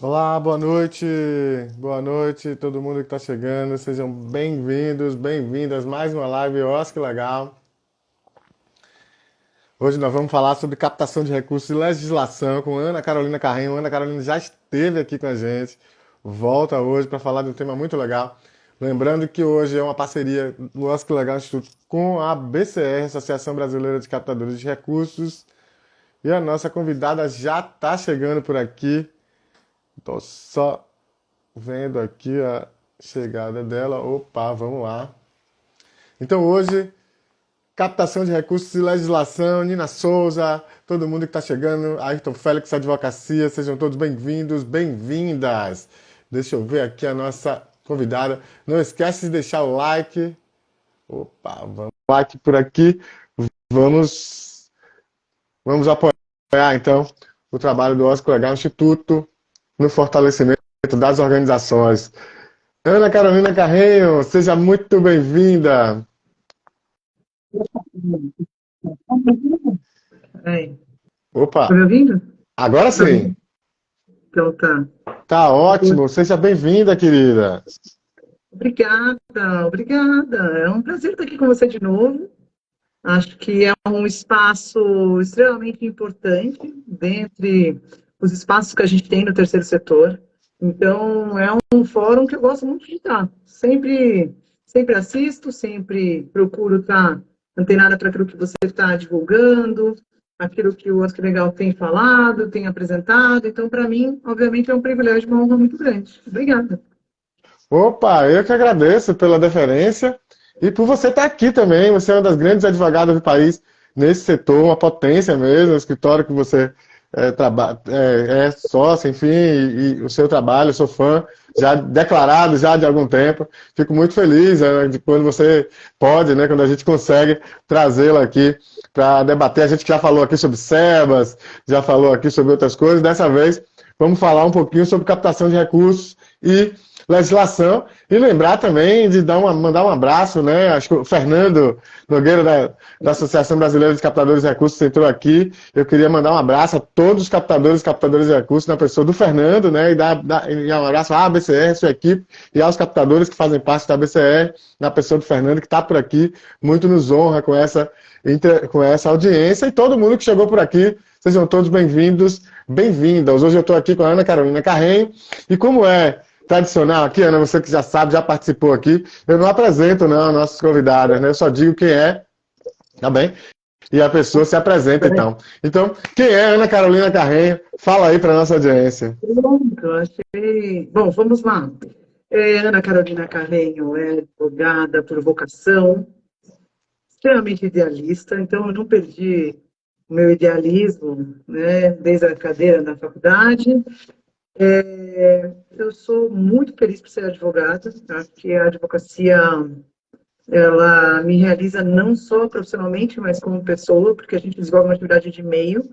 Olá, boa noite, todo mundo que está chegando, sejam bem-vindos, bem-vindas, mais uma live, ó, que legal. Hoje nós vamos falar sobre captação de recursos e legislação com Ana Carolina Carrinho. Ana Carolina já esteve aqui com a gente, volta hoje para falar de um tema muito legal. Lembrando que hoje é uma parceria do que Legal Instituto com a BCR, Associação Brasileira de Captadores de Recursos, e a nossa convidada já está chegando por aqui. Estou só vendo aqui a chegada dela. Opa, vamos lá. Então hoje, captação de recursos e legislação, Nina Souza, todo mundo que está chegando, Ayrton Félix Advocacia, sejam todos bem-vindos, bem-vindas. Deixa eu ver aqui a nossa convidada. Não esquece de deixar o like. Opa, vamos like por aqui. Vamos, vamos apoiar então o trabalho do Oscar Legal Instituto no fortalecimento das organizações. Ana Carolina Carreiro, seja muito bem-vinda. Aí, tá Opa, me ouvindo? agora Tá sim. me... Então tá. Tá ótimo, seja bem-vinda, querida. Obrigada, obrigada. É um prazer estar aqui com você de novo. Acho que é um espaço extremamente importante dentre os espaços que a gente tem no terceiro setor. Então, é um fórum que eu gosto muito de estar. Sempre assisto, sempre procuro estar antenada para aquilo que você está divulgando, aquilo que o Oscar Legal tem falado, tem apresentado. Então, para mim, obviamente, é um privilégio, uma honra muito grande. Obrigada. Opa, eu que agradeço pela deferência e por você estar aqui também. Você é uma das grandes advogadas do país nesse setor, uma potência mesmo, o escritório que você é sócio, enfim, e o seu trabalho, eu sou fã, já declarado já de algum tempo. Fico muito feliz, né, de quando você pode, né, quando a gente consegue trazê-la aqui para debater. A gente já falou aqui sobre SEBAS, já falou aqui sobre outras coisas. Dessa vez, vamos falar um pouquinho sobre captação de recursos e legislação. E lembrar também de mandar um abraço, né? Acho que o Fernando Nogueira, da Associação Brasileira de Captadores de Recursos, entrou aqui. Eu queria mandar um abraço a todos os captadores de recursos, na pessoa do Fernando, né? E um abraço à BCR, sua equipe, e aos captadores que fazem parte da BCR, na pessoa do Fernando, que está por aqui. Muito nos honra com essa audiência. E todo mundo que chegou por aqui, sejam todos bem-vindos, bem-vindas. Hoje eu estou aqui com a Ana Carolina Carrenho. E como é tradicional aqui, Ana, você que já sabe, já participou aqui, eu não apresento não nossas convidadas, né? Eu só digo quem é, tá bem? E a pessoa se apresenta então. Então, quem é Ana Carolina Carrenho? Fala aí para nossa audiência. Pronto, achei. Bom, vamos lá. Ana Carolina Carrenho é advogada por vocação, extremamente idealista, então eu não perdi o meu idealismo, né, desde a cadeira da faculdade. Eu sou muito feliz por ser advogada, acho que a advocacia ela me realiza não só profissionalmente, mas como pessoa, porque a gente desenvolve uma atividade de meio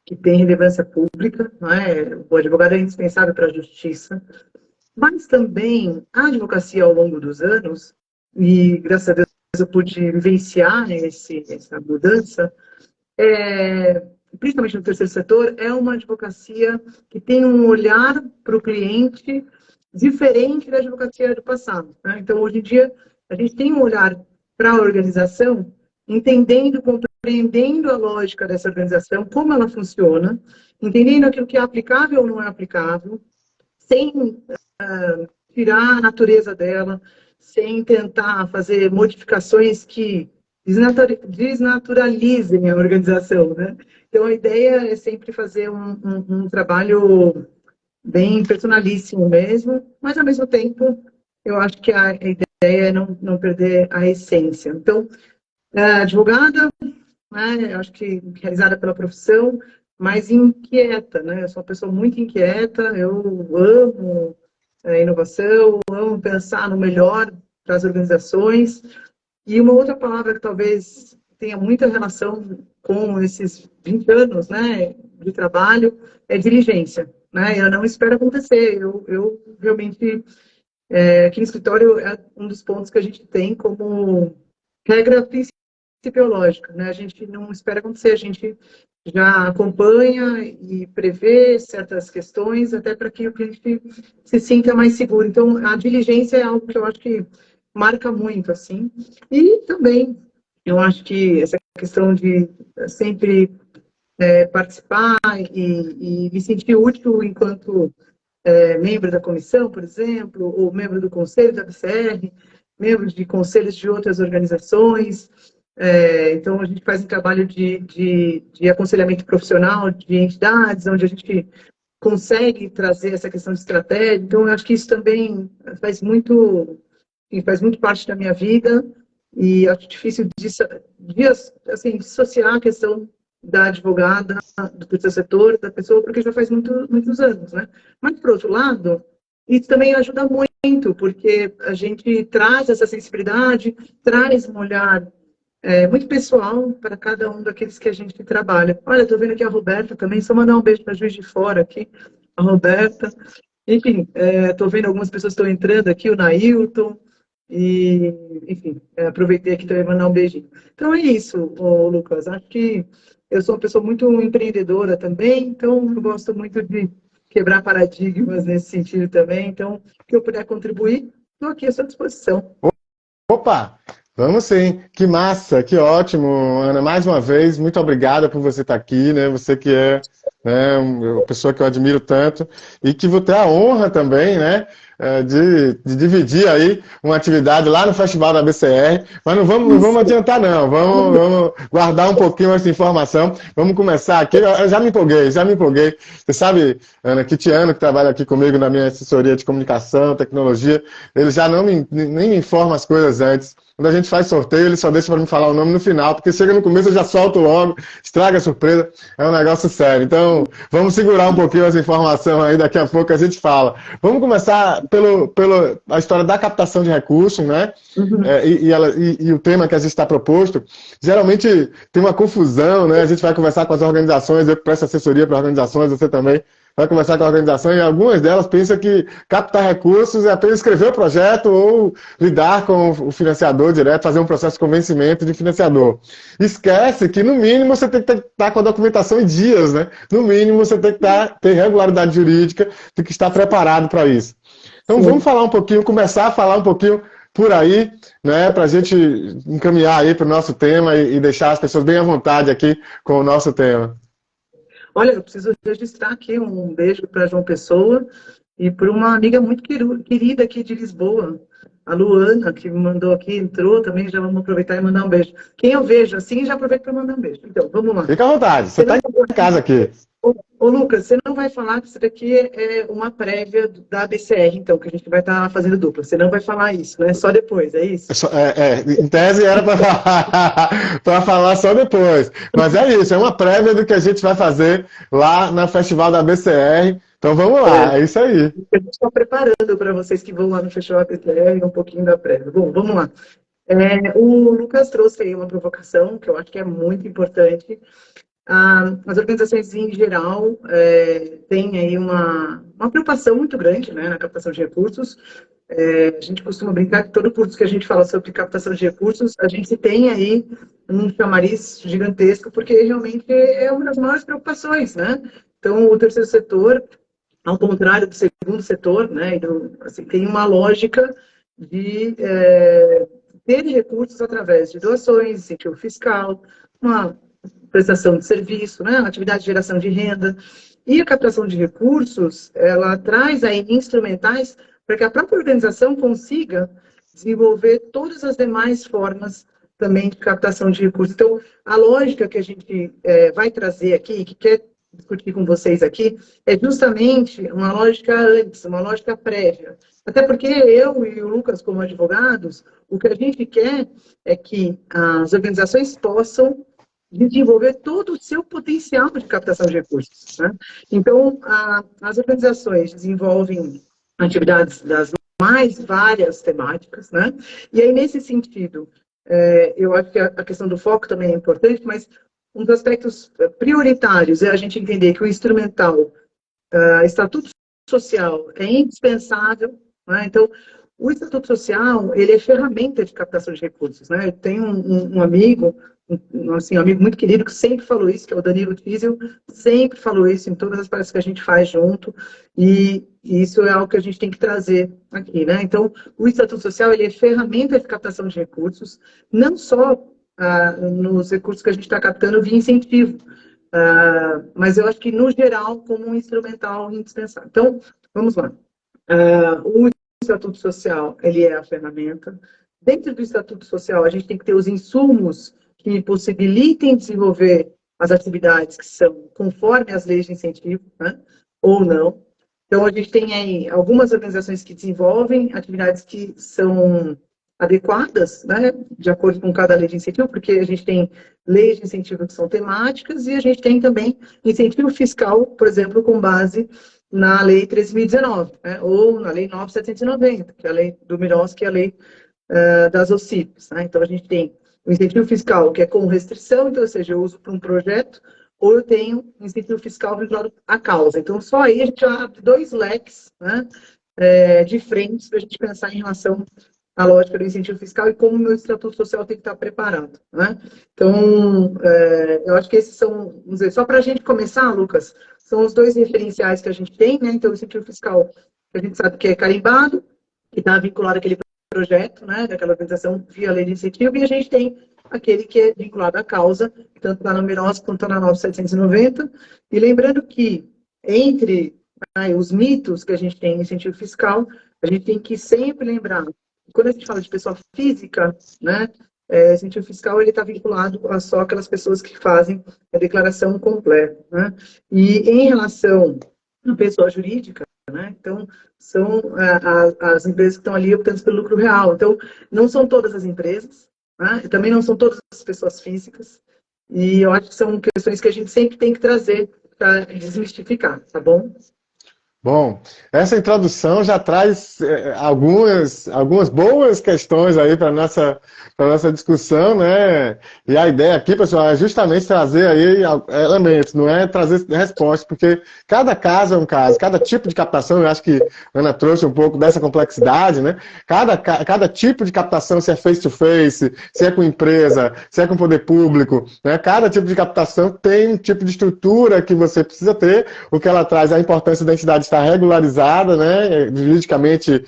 que tem relevância pública, não é? O advogado é indispensável para a justiça, mas também a advocacia ao longo dos anos, e graças a Deus eu pude vivenciar essa mudança, principalmente no terceiro setor, é uma advocacia que tem um olhar para o cliente diferente da advocacia do passado, né? Então, hoje em dia, a gente tem um olhar para a organização, entendendo, compreendendo a lógica dessa organização, como ela funciona, entendendo aquilo que é aplicável ou não é aplicável, sem tirar a natureza dela, sem tentar fazer modificações que desnaturalizem a organização, né? Então, a ideia é sempre fazer um trabalho bem personalíssimo mesmo, mas, ao mesmo tempo, eu acho que a ideia é não perder a essência. Então, advogada, né, eu acho que realizada pela profissão, mas inquieta, né? Eu sou uma pessoa muito inquieta, eu amo inovação, amo pensar no melhor para as organizações. E uma outra palavra que talvez tenha muita relação com esses 20 anos, né, de trabalho é diligência, né? Eu não espero acontecer. Eu realmente, aqui no escritório, é um dos pontos que a gente tem como regra principiológica, né? A gente não espera acontecer, a gente já acompanha e prevê certas questões, até para que o cliente se sinta mais seguro. Então, a diligência é algo que eu acho que marca muito, assim. E também, eu acho que essa questão de sempre participar e me sentir útil enquanto membro da comissão, por exemplo, ou membro do conselho da BCR, membro de conselhos de outras organizações. Então, a gente faz um trabalho de aconselhamento profissional de entidades, onde a gente consegue trazer essa questão de estratégia. Então, eu acho que isso também faz muito parte da minha vida, e acho difícil assim, dissociar a questão da advogada, do terceiro setor, da pessoa, porque já faz muitos anos, né? Mas, por outro lado, isso também ajuda muito, porque a gente traz essa sensibilidade, traz um olhar muito pessoal para cada um daqueles que a gente trabalha. Olha, estou vendo aqui a Roberta também, só mandar um beijo para Juiz de Fora aqui, a Roberta. Enfim, estou vendo algumas pessoas estão entrando aqui, o Nailton, e, enfim, aproveitei aqui também para mandar um beijinho. Então é isso, Lucas, acho que eu sou uma pessoa muito empreendedora também, então eu gosto muito de quebrar paradigmas nesse sentido também, então, que eu puder contribuir, estou aqui à sua disposição. Opa, vamos sim. Que massa, que ótimo, Ana. Mais uma vez, muito obrigada por você estar aqui, né? Você que é, né, uma pessoa que eu admiro tanto e que vou ter a honra também, né, de dividir aí uma atividade lá no Festival da BCR. Mas não vamos adiantar, não. Vamos guardar um pouquinho essa informação. Vamos começar aqui. Eu já me empolguei, já me empolguei. Você sabe, Ana, que Tiano, que trabalha aqui comigo na minha assessoria de comunicação, tecnologia, ele já nem me informa as coisas antes. Quando a gente faz sorteio, ele só deixa para me falar o nome no final, porque chega no começo eu já solto logo, estraga a surpresa, é um negócio sério. Então, vamos segurar um pouquinho essa informação aí, daqui a pouco a gente fala. Vamos começar pela a história da captação de recursos, né? Uhum. E o tema que a gente está proposto, geralmente tem uma confusão, né? A gente vai conversar com as organizações, eu presto assessoria para organizações, você também vai conversar com a organização, e algumas delas pensam que captar recursos é apenas escrever o projeto ou lidar com o financiador direto, fazer um processo de convencimento de financiador. Esquece que, no mínimo, você tem que estar com a documentação em dias, né? No mínimo, você tem que ter regularidade jurídica, tem que estar preparado para isso. Então, vamos falar um pouquinho, começar a falar um pouquinho por aí, né, para a gente encaminhar aí para o nosso tema e deixar as pessoas bem à vontade aqui com o nosso tema. Olha, eu preciso registrar aqui um beijo para João Pessoa e para uma amiga muito querida aqui de Lisboa, a Luana, que me mandou aqui, entrou também, já vamos aproveitar e mandar um beijo. Quem eu vejo assim, já aproveito para mandar um beijo. Então, vamos lá. Fica à vontade, você está em casa aqui. Ô, Lucas, você não vai falar que isso daqui é uma prévia da BCR, então, que a gente vai estar fazendo dupla. Você não vai falar isso, né? Só depois, é isso? Em tese era para falar só depois. Mas é isso, é uma prévia do que a gente vai fazer lá no Festival da BCR. Então vamos lá, é isso aí. A gente está preparando para vocês que vão lá no Festival da BCR um pouquinho da prévia. Bom, vamos lá. O Lucas trouxe aí uma provocação, que eu acho que é muito importante. As organizações em geral têm aí uma preocupação muito grande, né, na captação de recursos. A gente costuma brincar que todo curso que a gente fala sobre captação de recursos, a gente tem aí um chamariz gigantesco, porque realmente é uma das maiores preocupações, né? Então, o terceiro setor, ao contrário do segundo setor, né, assim, tem uma lógica de ter recursos através de doações, incentivo fiscal, uma prestação de serviço, né, atividade de geração de renda. E a captação de recursos, ela traz aí instrumentais para que a própria organização consiga desenvolver todas as demais formas também de captação de recursos. Então, a lógica que a gente vai trazer aqui, que quer discutir com vocês aqui, é justamente uma lógica antes, uma lógica prévia. Até porque eu e o Lucas, como advogados, o que a gente quer é que as organizações possam desenvolver todo o seu potencial de captação de recursos, né? Então, as organizações desenvolvem atividades das mais várias temáticas, né? E aí, nesse sentido, eu acho que a questão do foco também é importante, mas um dos aspectos prioritários é a gente entender que o instrumental, estatuto social, é indispensável, né? Então, o estatuto social, ele é ferramenta de captação de recursos, né? Eu tenho um amigo assim, um amigo muito querido que sempre falou isso, que é o Danilo Tisel, sempre falou isso em todas as palestras que a gente faz junto, e isso é algo que a gente tem que trazer aqui, né? Então, o Estatuto Social, ele é ferramenta de captação de recursos, não só nos recursos que a gente está captando via incentivo, mas eu acho que, no geral, como um instrumental indispensável. Então, vamos lá. O Estatuto Social, ele é a ferramenta. Dentro do Estatuto Social, a gente tem que ter os insumos que possibilitem desenvolver as atividades que são conforme as leis de incentivo, né? Ou não. Então, a gente tem aí algumas organizações que desenvolvem atividades que são adequadas, né, de acordo com cada lei de incentivo, porque a gente tem leis de incentivo que são temáticas e a gente tem também incentivo fiscal, por exemplo, com base na Lei 13.019, né, ou na Lei 9.790, que é a lei do Miros, que é a lei das OCIPs. Né? Então, a gente tem o incentivo fiscal, que é com restrição, então, ou seja, eu uso para um projeto, ou eu tenho incentivo fiscal vinculado à causa. Então, só aí a gente já abre dois leques, né, de frentes para a gente pensar em relação à lógica do incentivo fiscal e como o meu estatuto social tem que estar preparado. Né? Então, eu acho que esses são, vamos dizer, só para a gente começar, Lucas, são os dois referenciais que a gente tem, né? Então, o incentivo fiscal, a gente sabe que é carimbado, que está vinculado àquele projeto, né, daquela organização via lei de incentivo, e a gente tem aquele que é vinculado à causa, tanto na Miros quanto na 9.790. E lembrando que, entre os mitos que a gente tem em incentivo fiscal, a gente tem que sempre lembrar, quando a gente fala de pessoa física, né, incentivo fiscal ele está vinculado a só aquelas pessoas que fazem a declaração completa. Né? E em relação à pessoa jurídica, né? Então, são as empresas que estão ali optando pelo lucro real. Então, não são todas as empresas, né? Também não são todas as pessoas físicas, e eu acho que são questões que a gente sempre tem que trazer para desmistificar, tá bom? Bom, essa introdução já traz algumas boas questões aí para nossa discussão, né? E a ideia aqui, pessoal, é justamente trazer aí elementos, não é trazer respostas, porque cada caso é um caso, cada tipo de captação, eu acho que a Ana trouxe um pouco dessa complexidade, né? Cada tipo de captação, se é face-to-face, se é com empresa, se é com poder público, né? Cada tipo de captação tem um tipo de estrutura que você precisa ter, o que ela traz a importância da entidade estar regularizada, né, juridicamente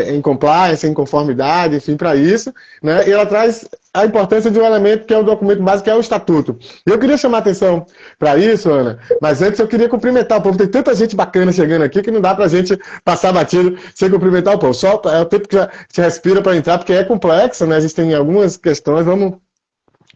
em compliance, em conformidade, enfim, para isso, né, e ela traz a importância de um elemento que é o documento básico, que é o estatuto. E eu queria chamar a atenção para isso, Ana, mas antes eu queria cumprimentar o povo. Tem tanta gente bacana chegando aqui que não dá para a gente passar batido sem cumprimentar o povo. Só é o tempo que já se respira para entrar, porque é complexo, né, a gente tem algumas questões, vamos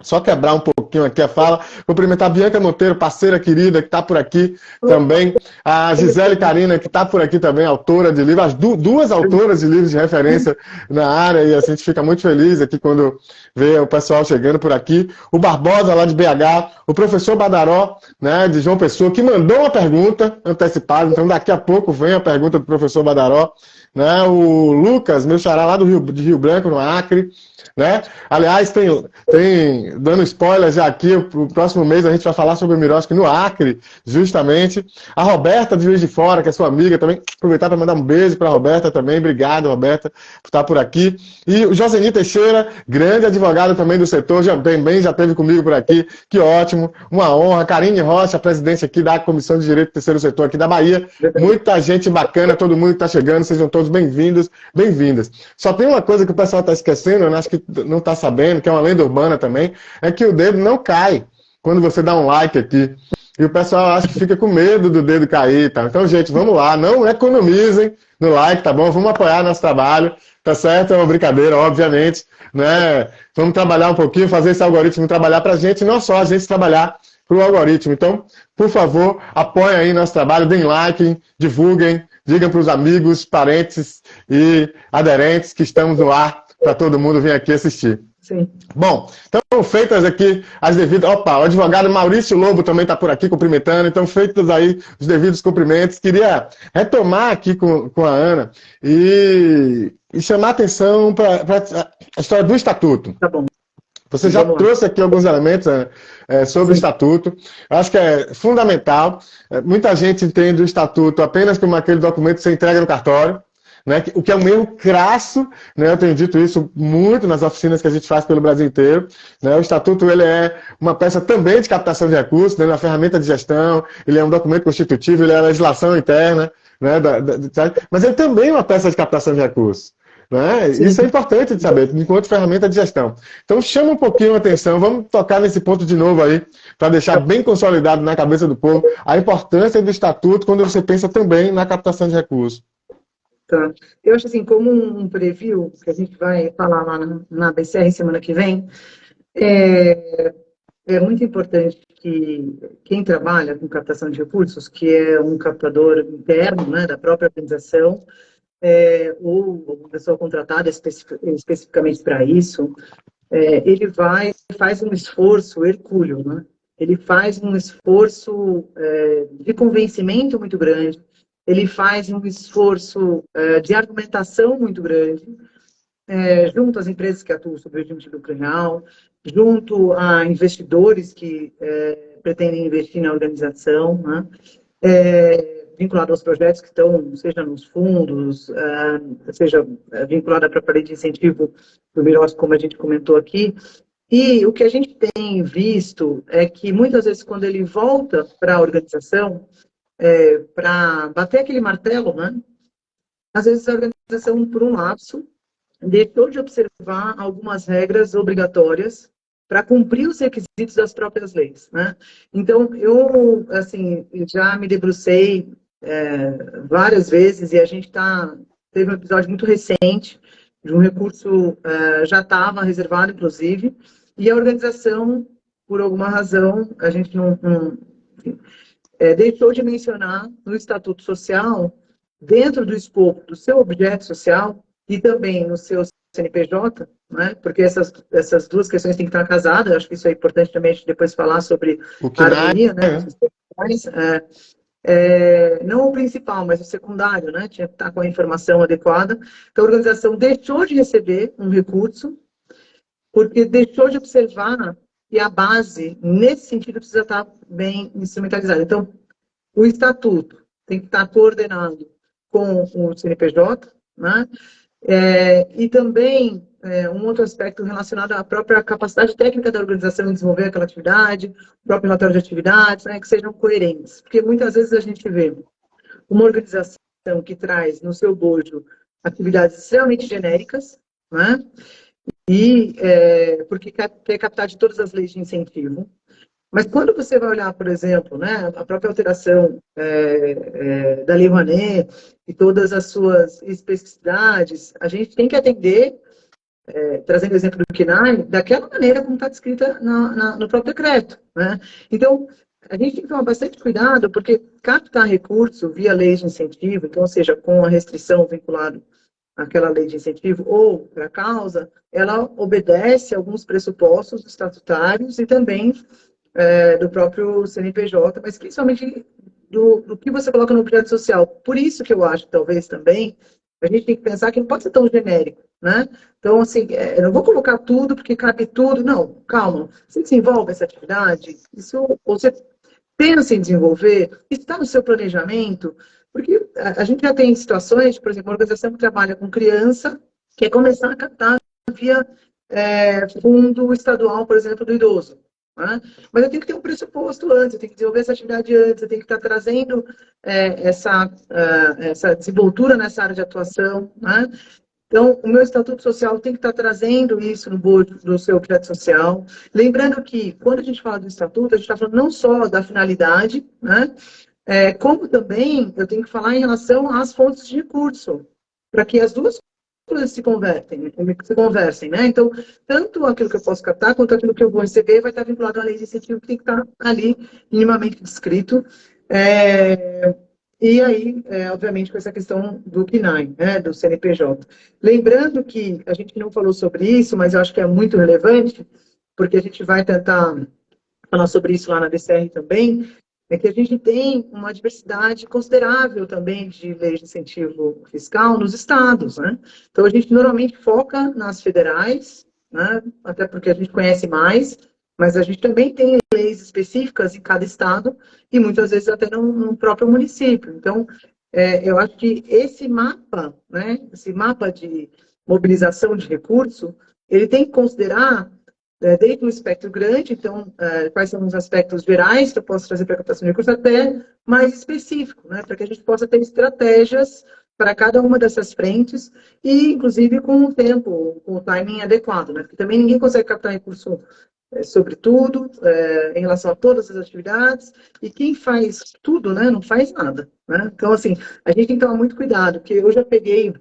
só quebrar um pouquinho aqui a fala. Cumprimentar a Bianca Monteiro, parceira querida, que está por aqui também. A Gisele Carina, que está por aqui também, autora de livros. As duas autoras de livros de referência na área. E a gente fica muito feliz aqui quando vê o pessoal chegando por aqui. O Barbosa, lá de BH. O professor Badaró, né, de João Pessoa, que mandou uma pergunta antecipada. Então, daqui a pouco vem a pergunta do professor Badaró. Né? O Lucas, meu xará lá de Rio Branco, no Acre. Né? Aliás, tem dando spoiler já aqui, o próximo mês a gente vai falar sobre o Miroski no Acre, justamente. A Roberta de Juiz de Fora, que é sua amiga também, aproveitar para mandar um beijo para a Roberta também, obrigado, Roberta, por estar por aqui. E o Joseni Teixeira, grande advogado também do setor, já esteve comigo por aqui, que ótimo, uma honra. Karine Rocha, presidente aqui da Comissão de Direito do Terceiro Setor aqui da Bahia, muita gente bacana, todo mundo que está chegando, sejam todos bem-vindos, bem-vindas. Só tem uma coisa que o pessoal está esquecendo, eu acho que não está sabendo, que é uma lenda urbana também, é que o dedo não cai quando você dá um like aqui. E o pessoal acha que fica com medo do dedo cair, tá? Então, gente, vamos lá, não economizem no like, tá bom? Vamos apoiar nosso trabalho, tá certo? É uma brincadeira, obviamente, né? Vamos trabalhar um pouquinho, fazer esse algoritmo trabalhar pra gente, não só a gente trabalhar pro algoritmo. Então, por favor, apoiem aí nosso trabalho, deem like, divulguem, digam para os amigos, parentes e aderentes que estamos no ar para todo mundo vir aqui assistir. Sim. Bom, então feitas aqui as devidas... Opa, o advogado Maurício Lobo também está por aqui cumprimentando, então feitos aí os devidos cumprimentos, queria retomar aqui com a Ana e chamar a atenção para a história do Estatuto. Tá bom. Você já trouxe aqui alguns elementos sobre o Estatuto. Eu acho que é fundamental. Muita gente entende o Estatuto apenas como aquele documento que você entrega no cartório, né? O que é um erro crasso, né? Eu tenho dito isso muito nas oficinas que a gente faz pelo Brasil inteiro, né? O Estatuto ele é uma peça também de captação de recursos, né? Uma ferramenta de gestão, ele é um documento constitutivo, ele é a legislação interna, né? Mas ele também é uma peça de captação de recursos. Né? Sim. Isso é importante de saber, enquanto ferramenta de gestão. Então, chama um pouquinho a atenção, vamos tocar nesse ponto de novo aí, para deixar bem consolidado na cabeça do povo a importância do estatuto quando você pensa também na captação de recursos. Tá. Eu acho assim, como um preview, que a gente vai falar lá na BCR semana que vem, é muito importante que quem trabalha com captação de recursos, que é um captador interno, né, da própria organização, ou uma pessoa contratada especificamente para isso, ele faz um esforço hercúleo, né? Ele faz um esforço de convencimento muito grande, ele faz um esforço de argumentação muito grande, junto às empresas que atuam sob o regime de lucro real, junto a investidores que pretendem investir na organização, né? Vinculado aos projetos que estão, seja nos fundos, seja vinculado à própria lei de incentivo do BIROS, como a gente comentou aqui. E o que a gente tem visto é que, muitas vezes, quando ele volta para a organização, para bater aquele martelo, né, às vezes a organização, por um lapso, deixou de observar algumas regras obrigatórias para cumprir os requisitos das próprias leis, né? Então, eu, assim, já me debrucei várias vezes e a gente teve um episódio muito recente de um recurso já estava reservado, inclusive, e a organização, por alguma razão, a gente não deixou de mencionar no Estatuto Social, dentro do escopo do seu objeto social e também no seu CNPJ, né? Porque essas duas questões têm que estar casadas. Eu acho que isso é importante também a gente depois falar sobre a harmonia, né? Não o principal, mas o secundário, né? Tinha que estar com a informação adequada. Então, a organização deixou de receber um recurso porque deixou de observar que a base, nesse sentido, precisa estar bem instrumentalizada. Então, o estatuto tem que estar coordenado com o CNPJ, né? E também um outro aspecto relacionado à própria capacidade técnica da organização em desenvolver aquela atividade, o próprio relatório de atividades, né, que sejam coerentes. Porque muitas vezes a gente vê uma organização que traz no seu bojo atividades extremamente genéricas, né, e porque quer captar de todas as leis de incentivo. Mas quando você vai olhar, por exemplo, né, a própria alteração da Lei Rouanet e todas as suas especificidades, a gente tem que atender, trazendo o exemplo do CNAE, daquela maneira como está descrita no próprio decreto, né? Então, a gente tem que tomar bastante cuidado, porque captar recurso via lei de incentivo, então, ou seja, com a restrição vinculada àquela lei de incentivo ou para a causa, ela obedece a alguns pressupostos estatutários e também do próprio CNPJ, mas principalmente do que você coloca no objeto social. Por isso que eu acho, talvez, também, a gente tem que pensar que não pode ser tão genérico, né? Então, assim, eu não vou colocar tudo porque cabe tudo. Não, calma. Você desenvolve essa atividade, isso você pensa em desenvolver, está no seu planejamento, porque a gente já tem situações, por exemplo, uma organização que trabalha com criança, quer começar a captar via fundo estadual, por exemplo, do idoso. Né? Mas eu tenho que ter um pressuposto antes, eu tenho que desenvolver essa atividade antes, eu tenho que estar trazendo essa desenvoltura nessa área de atuação. Né? Então, o meu estatuto social tem que estar trazendo isso no bojo do seu objeto social. Lembrando que, quando a gente fala do estatuto, a gente está falando não só da finalidade, né? Como também eu tenho que falar em relação às fontes de recurso, para que as duas coisas se conversem, né? Então, tanto aquilo que eu posso captar, quanto aquilo que eu vou receber, vai estar vinculado à lei de incentivo, que tem que estar ali minimamente descrito. E aí, obviamente, com essa questão do CNAE, né, do CNPJ. Lembrando que a gente não falou sobre isso, mas eu acho que é muito relevante, porque a gente vai tentar falar sobre isso lá na DCR também, é que a gente tem uma diversidade considerável também de leis de incentivo fiscal nos estados, né? Então, a gente normalmente foca nas federais, né? Até porque a gente conhece mais, mas a gente também tem leis específicas em cada estado e muitas vezes até no próprio município. Então, eu acho que esse mapa, né, esse mapa de mobilização de recurso, ele tem que considerar desde um espectro grande, então, quais são os aspectos gerais que eu posso trazer para a captação de recursos, até mais específico, né, para que a gente possa ter estratégias para cada uma dessas frentes e, inclusive, com o tempo, com o timing adequado, né, porque também ninguém consegue captar recurso sobre tudo, em relação a todas as atividades, e quem faz tudo, né, não faz nada, né? Então, assim, a gente tem que tomar muito cuidado, porque eu já peguei,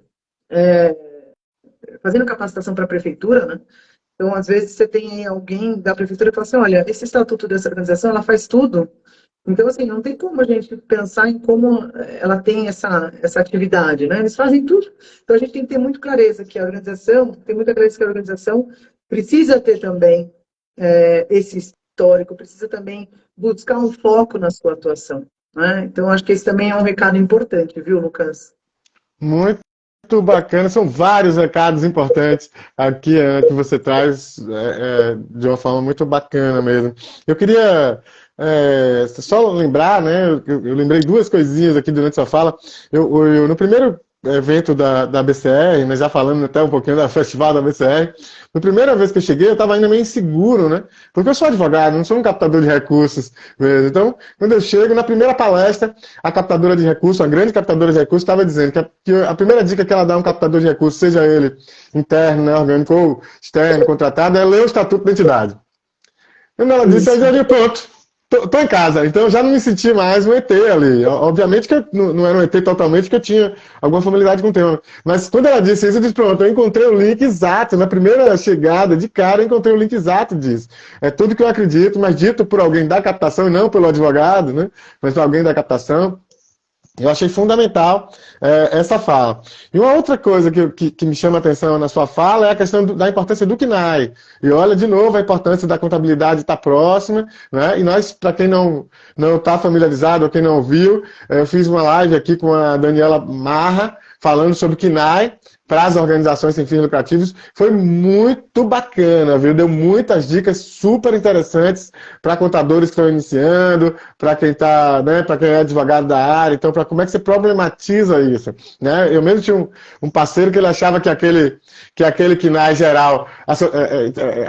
fazendo capacitação para a prefeitura, né? Então, às vezes, você tem alguém da prefeitura que fala assim, olha, esse estatuto dessa organização, ela faz tudo. Então, assim, não tem como a gente pensar em como ela tem essa atividade, né? Eles fazem tudo. Então, a gente tem que ter muito clareza que a organização, precisa ter também esse histórico, precisa também buscar um foco na sua atuação, né? Então, acho que esse também é um recado importante, viu, Lucas? Muito bacana, são vários recados importantes aqui que você traz de uma forma muito bacana mesmo. Eu queria só lembrar, né? Eu lembrei duas coisinhas aqui durante sua fala. No primeiro evento da BCR, né, já falando até um pouquinho da festival da BCR, na primeira vez que eu cheguei, eu estava ainda meio inseguro, né? Porque eu sou advogado, não sou um captador de recursos mesmo. Então, quando eu chego, na primeira palestra, a captadora de recursos, a grande captadora de recursos, estava dizendo que a primeira dica que ela dá a um captador de recursos, seja ele interno, né, orgânico ou externo, contratado, é ler o Estatuto da Entidade. Quando ela disse, eu já vi, pronto. Tô em casa, então eu já não me senti mais um ET ali. Obviamente que eu não era um ET totalmente, porque eu tinha alguma familiaridade com o tema. Mas quando ela disse isso, eu disse, pronto, eu encontrei o link exato. Na primeira chegada, de cara, eu encontrei o link exato disso. É tudo que eu acredito, mas dito por alguém da captação, e não pelo advogado, né? Mas por alguém da captação. Eu achei fundamental essa fala. E uma outra coisa que me chama a atenção na sua fala é a questão da importância do CNAE. E olha, de novo, a importância da contabilidade estar próxima, né? E nós, para quem não está familiarizado ou quem não ouviu, eu fiz uma live aqui com a Daniela Marra, falando sobre o CNAE para as organizações sem fins lucrativos. Foi muito bacana, viu? Deu muitas dicas super interessantes para contadores que estão iniciando, para quem tá, né, para quem é advogado da área. Então, para como é que você problematiza isso, né? Eu mesmo tinha um parceiro que ele achava que aquele CNAE geral,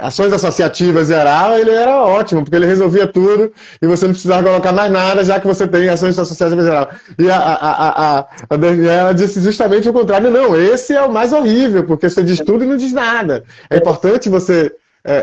ações associativas geral, ele era ótimo, porque ele resolvia tudo e você não precisava colocar mais nada, já que você tem ações associativas geral. E a Daniela disse justamente o contrário. Não, esse é o mais horrível, porque você diz tudo e não diz nada. É importante você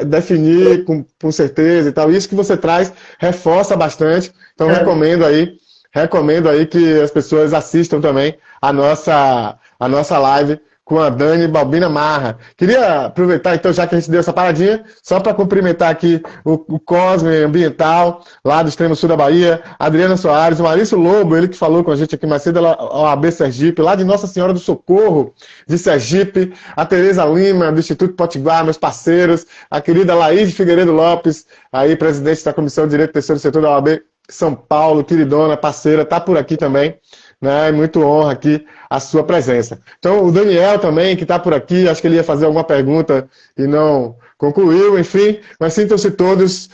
definir com certeza e tal. Isso que você traz reforça bastante. Então, recomendo aí que as pessoas assistam também a nossa live com a Dani Balbina Marra. Queria aproveitar, então, já que a gente deu essa paradinha, só para cumprimentar aqui o Cosme Ambiental, lá do extremo sul da Bahia, a Adriana Soares, o Maurício Lobo, ele que falou com a gente aqui mais cedo, a OAB Sergipe, lá de Nossa Senhora do Socorro, de Sergipe, a Tereza Lima, do Instituto Potiguar, meus parceiros, a querida Laís Figueiredo Lopes, aí presidente da Comissão de Direito do Terceiro Setor da OAB São Paulo, queridona, parceira, tá por aqui também. Né, muito honra aqui a sua presença. Então, o Daniel também, que está por aqui, acho que ele ia fazer alguma pergunta e não concluiu, enfim, mas sintam-se todos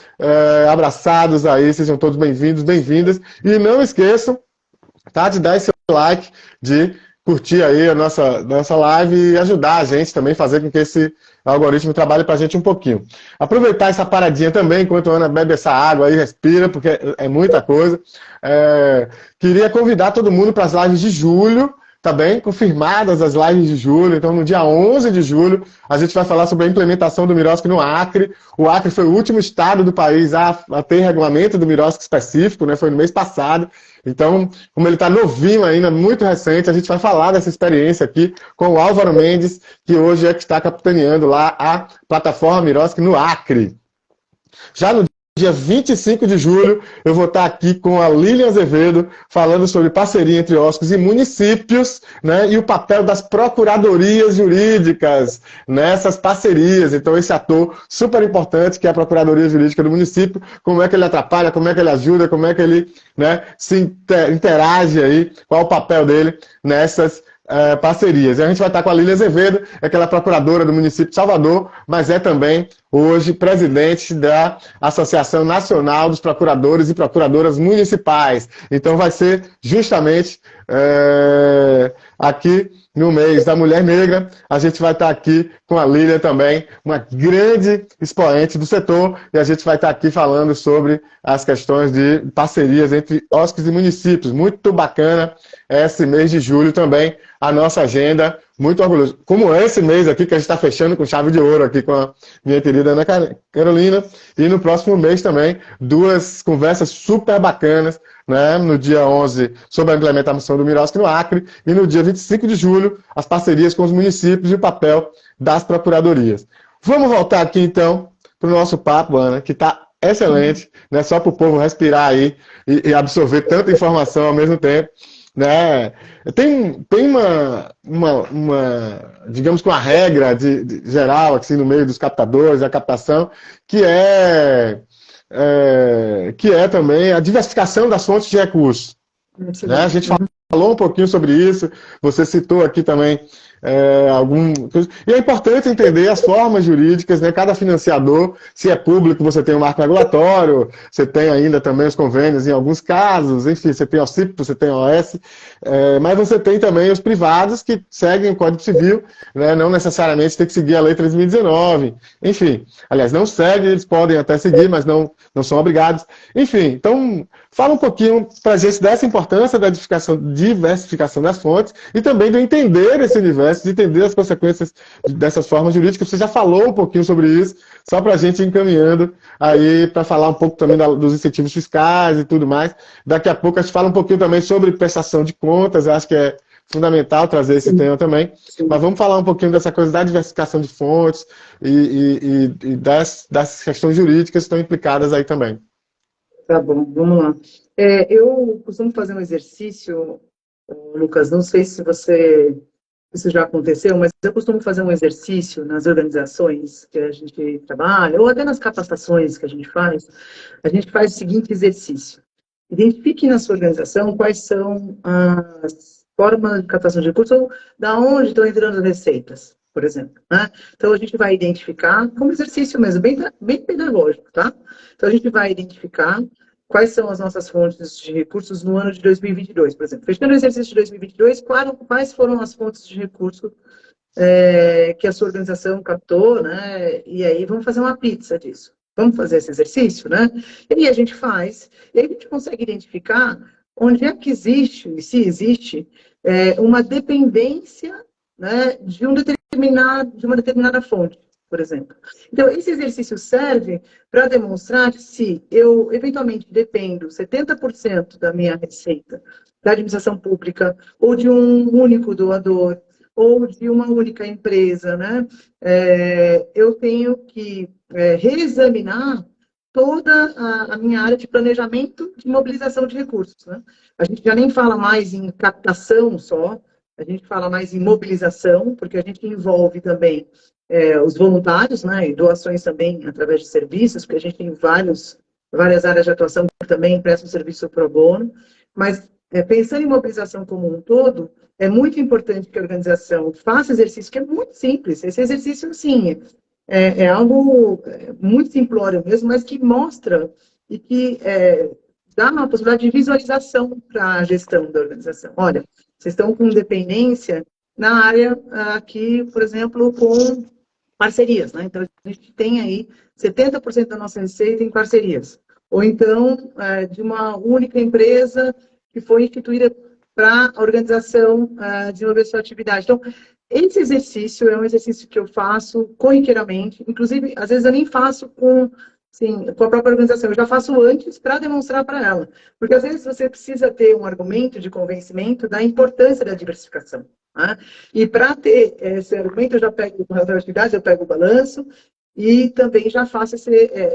abraçados aí, sejam todos bem-vindos, bem-vindas, e não esqueçam, tá, de dar esse like, de curtir aí a nossa live e ajudar a gente também, fazer com que esse algoritmo trabalhe para a gente um pouquinho. Aproveitar essa paradinha também, enquanto a Ana bebe essa água aí, respira, porque é muita coisa. Queria convidar todo mundo para as lives de julho, tá bem? Confirmadas as lives de julho. Então, no dia 11 de julho, a gente vai falar sobre a implementação do Miroski no Acre. O Acre foi o último estado do país a ter regulamento do Miroski específico, né? Foi no mês passado. Então, como ele está novinho ainda, muito recente, a gente vai falar dessa experiência aqui com o Álvaro Mendes, que hoje é que está capitaneando lá a plataforma Miroski no Acre. Já no dia 25 de julho, eu vou estar aqui com a Lilian Azevedo, falando sobre parceria entre OSCOs e municípios, né, e o papel das procuradorias jurídicas nessas parcerias. Então, esse ator super importante, que é a Procuradoria Jurídica do município, como é que ele atrapalha, como é que ele ajuda, como é que ele, né, se interage aí, qual o papel dele nessas parcerias. E a gente vai estar com a Lília Azevedo, é aquela procuradora do município de Salvador, mas é também hoje presidente da Associação Nacional dos Procuradores e Procuradoras Municipais. Então vai ser justamente aqui no mês da Mulher Negra, a gente vai estar aqui com a Lília também, uma grande expoente do setor, e a gente vai estar aqui falando sobre as questões de parcerias entre OSCs e municípios. Muito bacana esse mês de julho também, a nossa agenda, muito orgulhoso. Como esse mês aqui, que a gente está fechando com chave de ouro aqui com a minha querida Ana Carolina, e no próximo mês também, duas conversas super bacanas, né, no dia 11, sobre a implementação do MIROSC no Acre, e no dia 25 de julho, as parcerias com os municípios e o papel das procuradorias. Vamos voltar aqui, então, para o nosso papo, Ana, que está excelente, né, só para o povo respirar aí e absorver tanta informação ao mesmo tempo. Né? Tem digamos que uma regra geral assim, no meio dos captadores, da captação, que é também a diversificação das fontes de recursos. Né? A gente falou um pouquinho sobre isso, você citou aqui também e é importante entender as formas jurídicas, né? Cada financiador, se é público, você tem um marco regulatório, você tem ainda também os convênios em alguns casos, enfim, você tem o OCIP, você tem o OS, mas você tem também os privados que seguem o Código Civil, né? Não necessariamente tem que seguir a Lei 3.019, enfim, aliás, não seguem, eles podem até seguir, mas não são obrigados. Enfim, então, fala um pouquinho para a gente dessa importância da diversificação das fontes e também de entender esse universo, de entender as consequências dessas formas jurídicas. Você já falou um pouquinho sobre isso, só para a gente ir encaminhando aí para falar um pouco também dos incentivos fiscais e tudo mais. Daqui a pouco a gente fala um pouquinho também sobre prestação de contas, eu acho que é fundamental trazer esse tema também. Mas vamos falar um pouquinho dessa coisa da diversificação de fontes e das questões jurídicas que estão implicadas aí também. Tá bom, vamos lá. Eu costumo fazer um exercício, Lucas, não sei se isso já aconteceu, mas eu costumo fazer um exercício nas organizações que a gente trabalha, ou até nas capacitações que a gente faz o seguinte exercício. Identifique na sua organização quais são as formas de captação de recursos, ou da onde estão entrando as receitas, por exemplo. Né? Então, a gente vai identificar, como exercício mesmo, bem pedagógico, tá? Então, a gente vai identificar quais são as nossas fontes de recursos no ano de 2022, por exemplo. Fechando o exercício de 2022, quais foram as fontes de recurso que a sua organização captou, né? E aí vamos fazer uma pizza disso. Vamos fazer esse exercício, né? E aí a gente faz, e aí a gente consegue identificar onde é que existe, e se existe, uma dependência, né, de uma determinada fonte, por exemplo. Então, esse exercício serve para demonstrar se eu, eventualmente, dependo 70% da minha receita da administração pública, ou de um único doador, ou de uma única empresa, né? Eu tenho que reexaminar toda a minha área de planejamento de mobilização de recursos. Né? A gente já nem fala mais em captação só, a gente fala mais em mobilização, porque a gente envolve também os voluntários, né, e doações também através de serviços, porque a gente tem várias áreas de atuação que também prestam serviço pro bono, mas pensando em mobilização como um todo, é muito importante que a organização faça exercício, que é muito simples. Esse exercício, sim, é algo muito simplório mesmo, mas que mostra e que dá uma possibilidade de visualização para a gestão da organização. Olha, vocês estão com dependência na área aqui, por exemplo, com parcerias, né? Então, a gente tem aí 70% da nossa receita em parcerias. Ou então, de uma única empresa que foi instituída para a organização desenvolver sua atividade. Então, esse exercício é um exercício que eu faço corriqueiramente, inclusive, às vezes eu nem faço com a própria organização, eu já faço antes para demonstrar para ela. Porque, às vezes, você precisa ter um argumento de convencimento da importância da diversificação. Né? E para ter esse argumento, eu já pego o relatório de atividades, eu pego o balanço, e também já faço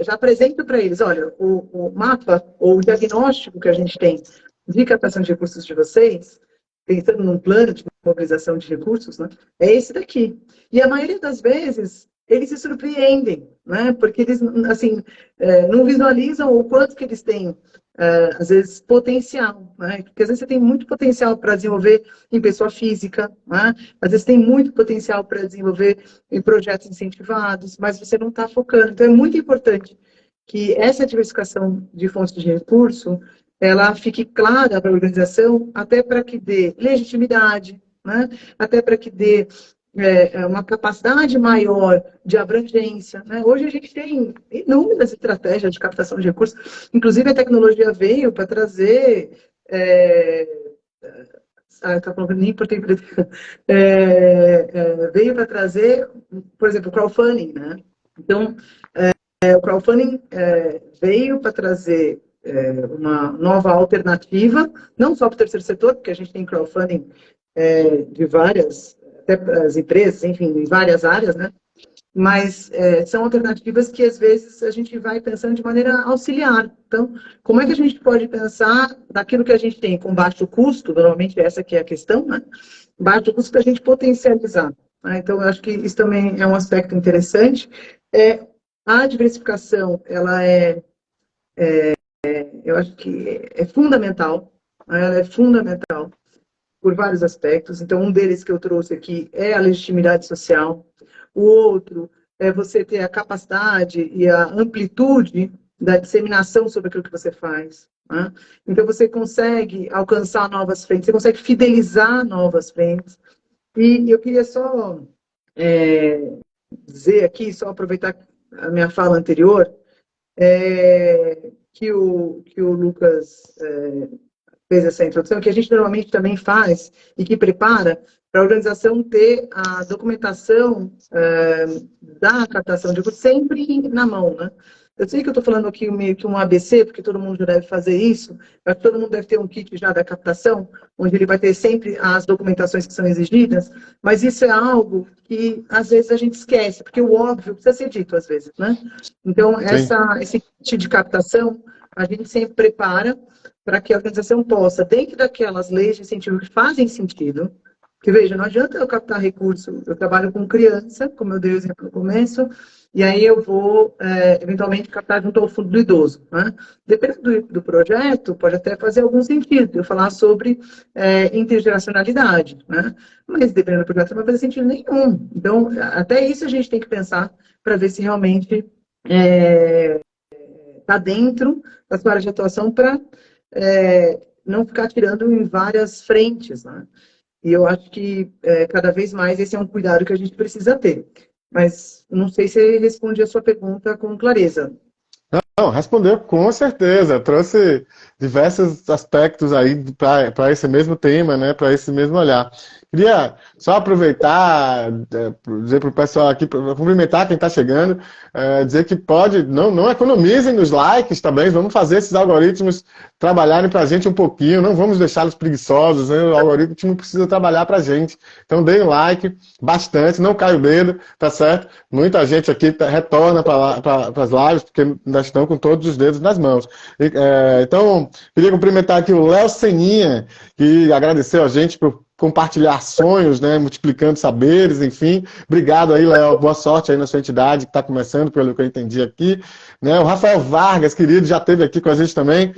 já apresento para eles, olha, o mapa ou o diagnóstico que a gente tem de captação de recursos de vocês, pensando num plano de mobilização de recursos, né, é esse daqui. E a maioria das vezes, eles se surpreendem, né? Porque eles, assim, não visualizam o quanto que eles têm, às vezes, potencial, né? Porque às vezes você tem muito potencial para desenvolver em pessoa física, né? Às vezes tem muito potencial para desenvolver em projetos incentivados, mas você não está focando. Então, é muito importante que essa diversificação de fontes de recurso, ela fique clara para a organização, até para que dê legitimidade, né? Até para que dê uma capacidade maior de abrangência, né? Hoje a gente tem inúmeras estratégias de captação de recursos, inclusive a tecnologia veio para trazer tá falando nem por tempo veio para trazer, por exemplo, crowdfunding, né? Então, o crowdfunding veio para trazer uma nova alternativa, não só para o terceiro setor, porque a gente tem crowdfunding de várias, até as empresas, enfim, em várias áreas, né? Mas são alternativas que, às vezes, a gente vai pensando de maneira auxiliar. Então, como é que a gente pode pensar daquilo que a gente tem com baixo custo, normalmente essa que é a questão, né? Baixo custo para a gente potencializar, né? Então, eu acho que isso também é um aspecto interessante. A diversificação, ela eu acho que é fundamental, né? Ela é fundamental por vários aspectos. Então, um deles que eu trouxe aqui é a legitimidade social. O outro é você ter a capacidade e a amplitude da disseminação sobre aquilo que você faz, né? Então, você consegue alcançar novas frentes, você consegue fidelizar novas frentes. E eu queria só dizer aqui, só aproveitar a minha fala anterior, que o Lucas fez essa introdução, que a gente normalmente também faz e que prepara para a organização ter a documentação da captação de recursos sempre na mão, né? Eu sei que eu estou falando aqui meio que um ABC, porque todo mundo já deve fazer isso, mas todo mundo deve ter um kit já da captação, onde ele vai ter sempre as documentações que são exigidas, mas isso é algo que, às vezes, a gente esquece, porque o óbvio precisa ser dito, às vezes, né? Então, esse kit de captação, a gente sempre prepara para que a organização possa, dentro daquelas leis de incentivo que fazem sentido, porque, veja, não adianta eu captar recurso, eu trabalho com criança, como eu dei o exemplo no começo, e aí eu vou, eventualmente, captar junto ao fundo do idoso, né? Dependendo do projeto, pode até fazer algum sentido eu falar sobre intergeracionalidade, né? Mas, dependendo do projeto, não vai fazer sentido nenhum. Então, até isso a gente tem que pensar para ver se realmente está dentro da sua área de atuação para não ficar tirando em várias frentes, né? E eu acho que cada vez mais esse é um cuidado que a gente precisa ter. Mas não sei se respondi a sua pergunta com clareza. Não, respondeu com certeza. Trouxe diversos aspectos aí para esse mesmo tema, né? Para esse mesmo olhar. Queria só aproveitar, dizer para o pessoal aqui, cumprimentar quem está chegando, dizer que pode, não economizem nos likes também, vamos fazer esses algoritmos trabalharem para a gente um pouquinho, não vamos deixá-los preguiçosos, né? O algoritmo precisa trabalhar para a gente. Então deem um like, bastante, não cai o dedo, tá certo? Muita gente aqui retorna para as lives, porque ainda estão com todos os dedos nas mãos. Então, queria cumprimentar aqui o Léo Seninha, que agradeceu a gente por compartilhar sonhos, né, multiplicando saberes, enfim. Obrigado aí, Léo. Boa sorte aí na sua entidade, que está começando, pelo que eu entendi aqui. Né? O Rafael Vargas, querido, já esteve aqui com a gente também,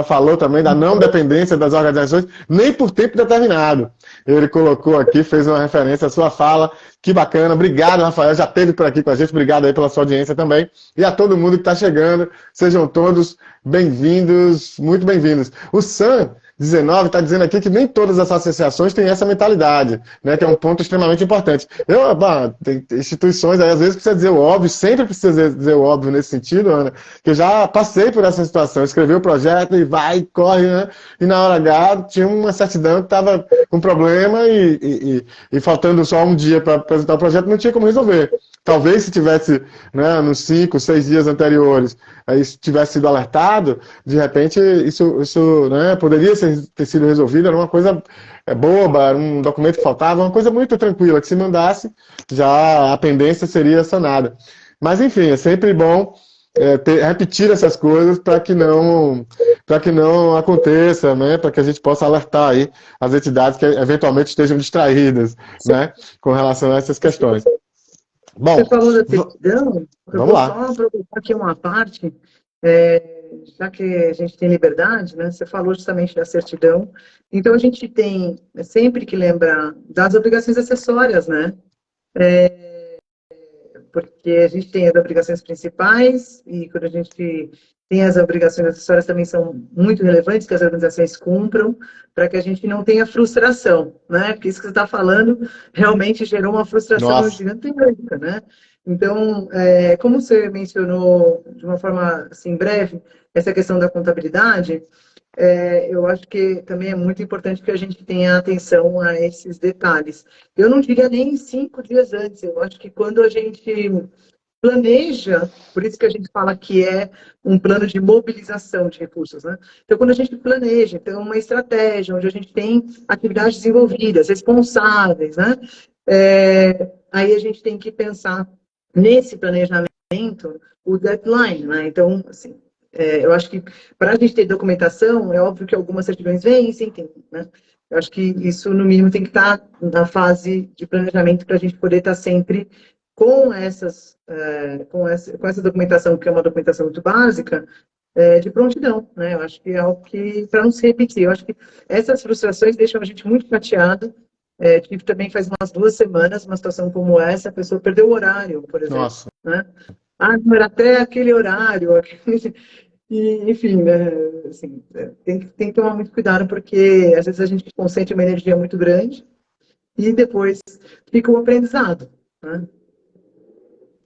falou também da não dependência das organizações, nem por tempo determinado. Ele colocou aqui, fez uma referência à sua fala. Que bacana. Obrigado, Rafael. Já esteve por aqui com a gente. Obrigado aí pela sua audiência também. E a todo mundo que está chegando. Sejam todos bem-vindos, muito bem-vindos. O Sam 19 está dizendo aqui que nem todas as associações têm essa mentalidade, né, que é um ponto extremamente importante. Tem instituições, aí, às vezes precisa dizer o óbvio, sempre precisa dizer o óbvio nesse sentido, Ana, que eu já passei por essa situação, escrevi o projeto e vai, corre, né, e na hora H tinha uma certidão que estava com problema e faltando só um dia para apresentar o projeto, não tinha como resolver. Talvez se tivesse, né, nos 5, 6 dias anteriores, aí tivesse sido alertado, de repente isso né, poderia ter sido resolvido, era uma coisa boba, era um documento que faltava, uma coisa muito tranquila, que se mandasse, já a pendência seria sanada. Mas enfim, é sempre bom repetir essas coisas para que não aconteça, né, para que a gente possa alertar aí as entidades que eventualmente estejam distraídas, né, com relação a essas questões. Você Bom, falou da certidão, eu vamos vou lá. só aproveitar aqui uma parte, já que a gente tem liberdade, né? Você falou justamente da certidão. Então, a gente tem sempre que lembrar das obrigações acessórias, né? Porque a gente tem as obrigações principais e quando a gente tem as obrigações acessórias também são muito relevantes que as organizações cumpram para que a gente não tenha frustração, né? Porque isso que você está falando realmente gerou uma frustração Nossa, gigantesca, né? Então, como você mencionou de uma forma assim breve essa questão da contabilidade, eu acho que também é muito importante que a gente tenha atenção a esses detalhes. Eu não diria nem 5 dias antes, eu acho que quando a gente planeja, por isso que a gente fala que é um plano de mobilização de recursos, né? Então, quando a gente planeja, então, uma estratégia onde a gente tem atividades desenvolvidas, responsáveis, né? Aí a gente tem que pensar nesse planejamento o deadline, né? Então, assim, eu acho que para a gente ter documentação, é óbvio que algumas certidões vencem, né? Eu acho que isso, no mínimo, tem que estar na fase de planejamento para a gente poder estar sempre com essa documentação, que é uma documentação muito básica, de prontidão, né? Eu acho que é algo que, para não se repetir, eu acho que essas frustrações deixam a gente muito chateado. Tive também faz umas 2 semanas uma situação como essa, a pessoa perdeu o horário, por exemplo, nossa. né? Ah, não era até aquele horário, e, enfim, né, assim, tem que tomar muito cuidado, porque às vezes a gente concentra uma energia muito grande e depois fica um aprendizado, né?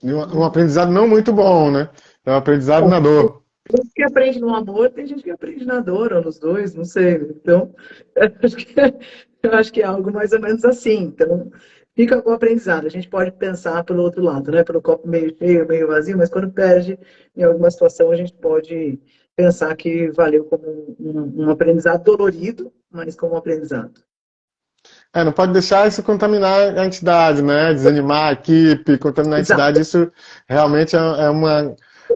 E um aprendizado não muito bom, né? É um aprendizado na dor. Tem gente que aprende no amor, tem gente que aprende na dor, ou nos dois, não sei. Então, eu acho que é algo mais ou menos assim. Então, fica com o aprendizado. A gente pode pensar pelo outro lado, né? Pelo copo meio cheio, meio vazio, mas quando perde em alguma situação, a gente pode pensar que valeu como um aprendizado dolorido, mas como um aprendizado. Não pode deixar isso contaminar a entidade, né? Desanimar a equipe, contaminar a entidade. Exato. Isso realmente é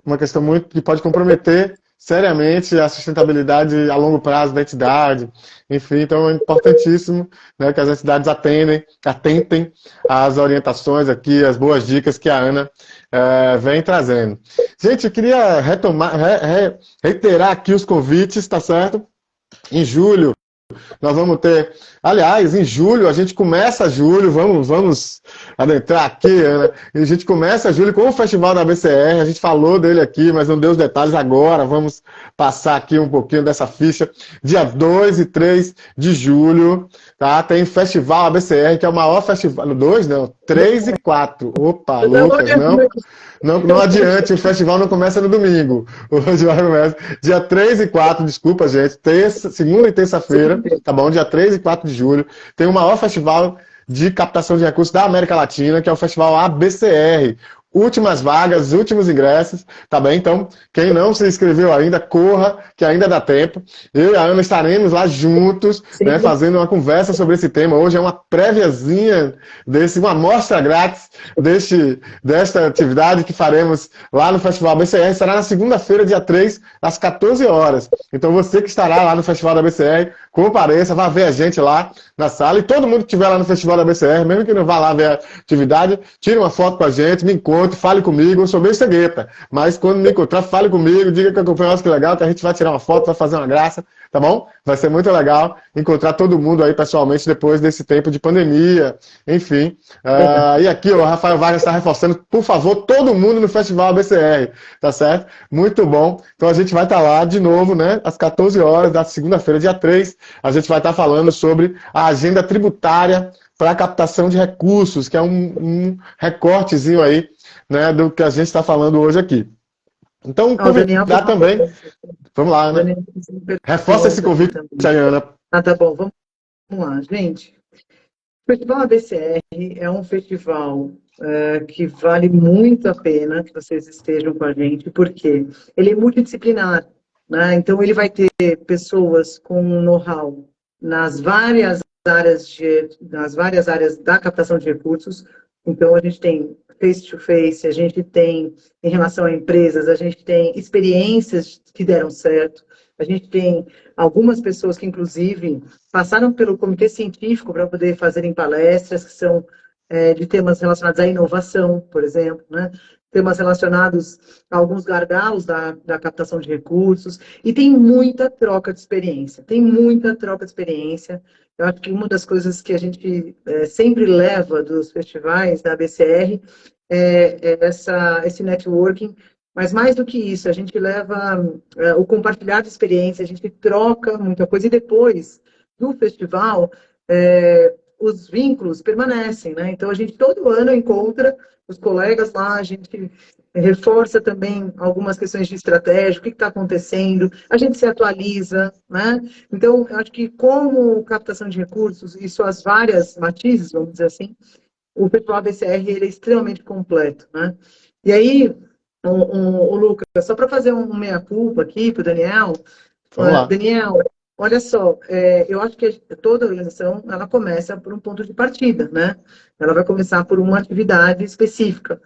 uma questão muito que pode comprometer seriamente a sustentabilidade a longo prazo da entidade. Enfim, então é importantíssimo, né, que as entidades atentem às orientações aqui, às boas dicas que a Ana vem trazendo. Gente, eu queria reiterar aqui os convites, tá certo? Em julho, nós vamos ter. Aliás, em julho, a gente começa julho, vamos adentrar aqui, Ana. E a gente começa julho com o Festival da BCR. A gente falou dele aqui, mas não deu os detalhes agora. Vamos passar aqui um pouquinho dessa ficha. Dia 2 e 3 de julho, tá? Tem Festival ABCR, que é o maior festival. 2, não, 3 e 4. Opa, Eu estava Lucas, olhando não. aqui. Não adiante, o festival não começa no domingo. O festival começa dia 3 e 4, desculpa, gente. Segunda e terça-feira, tá bom? Dia 3 e 4 de julho. Tem o maior festival de captação de recursos da América Latina, que é o Festival ABCR. Últimas vagas, últimos ingressos, tá bem? Então, quem não se inscreveu ainda, corra, que ainda dá tempo. Eu e a Ana estaremos lá juntos, né, Sim, fazendo uma conversa sobre esse tema. Hoje é uma préviazinha uma amostra grátis desta atividade que faremos lá no Festival BCR. Estará na segunda-feira, dia 3, às 14 horas. Então, você que estará lá no Festival da BCR, compareça, vá ver a gente lá na sala. E todo mundo que estiver lá no Festival da BCR, mesmo que não vá lá ver a atividade, tire uma foto com a gente, me encontre, fale comigo. Eu sou bem cegueta, mas quando me encontrar, fale comigo, diga que acompanhou, que legal, que a gente vai tirar uma foto, vai fazer uma graça, tá bom? Vai ser muito legal encontrar todo mundo aí pessoalmente depois desse tempo de pandemia, enfim. verdade. E aqui o Rafael Vargas está reforçando, por favor, todo mundo no Festival ABCR, tá certo? Muito bom. Então a gente vai estar lá de novo, né? Às 14 horas da segunda-feira, dia 3. A gente vai estar falando sobre a agenda tributária para a captação de recursos, que é um recortezinho aí, né, do que a gente está falando hoje aqui. Então, Ó, o Daniel fez convidar uma também, pergunta. vamos lá, O Ana. Daniel fez uma Reforça esse pergunta aqui convite também. aí, Ana. Ah, tá bom, vamos lá, gente. O Festival ABCR é um festival que vale muito a pena que vocês estejam com a gente, porque ele é multidisciplinar, né? Então, ele vai ter pessoas com know-how nas várias áreas da captação de recursos. Então, a gente tem face-to-face, a gente tem em relação a empresas, a gente tem experiências que deram certo, a gente tem algumas pessoas que, inclusive, passaram pelo comitê científico para poder fazerem palestras, que são de temas relacionados à inovação, por exemplo, né? Temas relacionados a alguns gargalos da captação de recursos, e tem muita troca de experiência, tem muita troca de experiência. Eu acho que uma das coisas que a gente sempre leva dos festivais da ABCR esse networking, mas mais do que isso, a gente leva o compartilhar de experiência, a gente troca muita coisa, e depois do festival, os vínculos permanecem, né? Então, a gente todo ano encontra os colegas lá, a gente reforça também algumas questões de estratégia, o que está acontecendo, a gente se atualiza, né? Então, eu acho que como captação de recursos e suas várias matizes, vamos dizer assim, o Festival ABCR ele é extremamente completo, né? E aí, o Lucas, só para fazer um meia-culpa aqui para o Daniel, Vamos lá. Daniel, olha só, eu acho que toda organização, ela começa por um ponto de partida, né? Ela vai começar por uma atividade específica.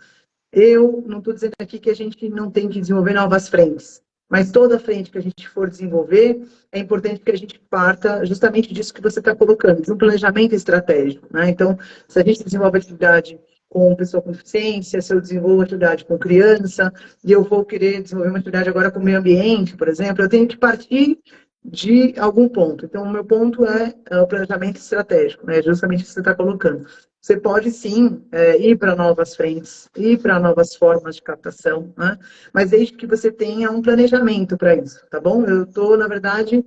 Eu não estou dizendo aqui que a gente não tem que desenvolver novas frentes, mas toda frente que a gente for desenvolver, é importante que a gente parta justamente disso que você está colocando, de um planejamento estratégico, né? Então, se a gente desenvolve atividade com pessoa com deficiência, se eu desenvolvo atividade com criança, e eu vou querer desenvolver uma atividade agora com o meio ambiente, por exemplo, eu tenho que partir de algum ponto. Então, o meu ponto é o planejamento estratégico, né? Justamente o que você está colocando. Você pode, sim, ir para novas frentes, ir para novas formas de captação, né? Mas desde que você tenha um planejamento para isso, tá bom? Eu estou, na verdade,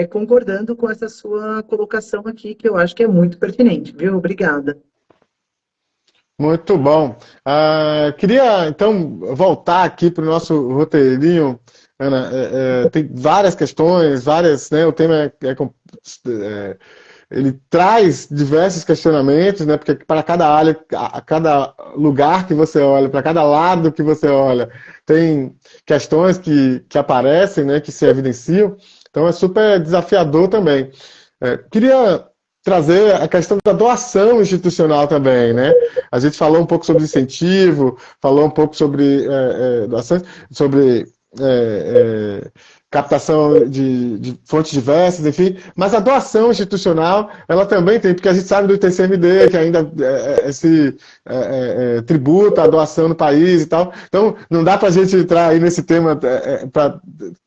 concordando com essa sua colocação aqui, que eu acho que é muito pertinente, viu? Obrigada. Muito bom. Queria, então, voltar aqui para o nosso roteirinho, Ana. Tem várias questões, várias, né? O tema ele traz diversos questionamentos, né? Porque para cada área, a cada lugar que você olha, para cada lado que você olha, tem questões que aparecem, né? Que se evidenciam. Então é super desafiador também. Queria trazer a questão da doação institucional também, né? A gente falou um pouco sobre incentivo, falou um pouco sobre doações, sobre captação de fontes diversas, enfim, mas a doação institucional, ela também tem, porque a gente sabe do ITCMD, que ainda se tributa a doação no país e tal, então não dá para a gente entrar aí nesse tema,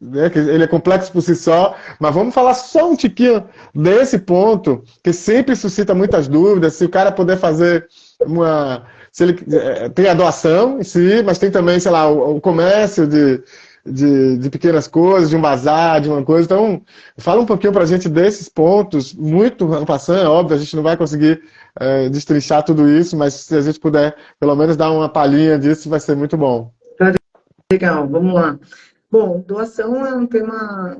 né, que ele é complexo por si só, mas vamos falar só um tiquinho desse ponto, que sempre suscita muitas dúvidas, se o cara puder fazer se ele tem a doação em si, mas tem também, sei lá, o comércio de pequenas coisas, de um bazar, de uma coisa. Então, fala um pouquinho para a gente desses pontos, muito passando, é óbvio, a gente não vai conseguir destrinchar tudo isso, mas se a gente puder, pelo menos, dar uma palhinha disso, vai ser muito bom. Tá legal, vamos lá. Bom, doação é um tema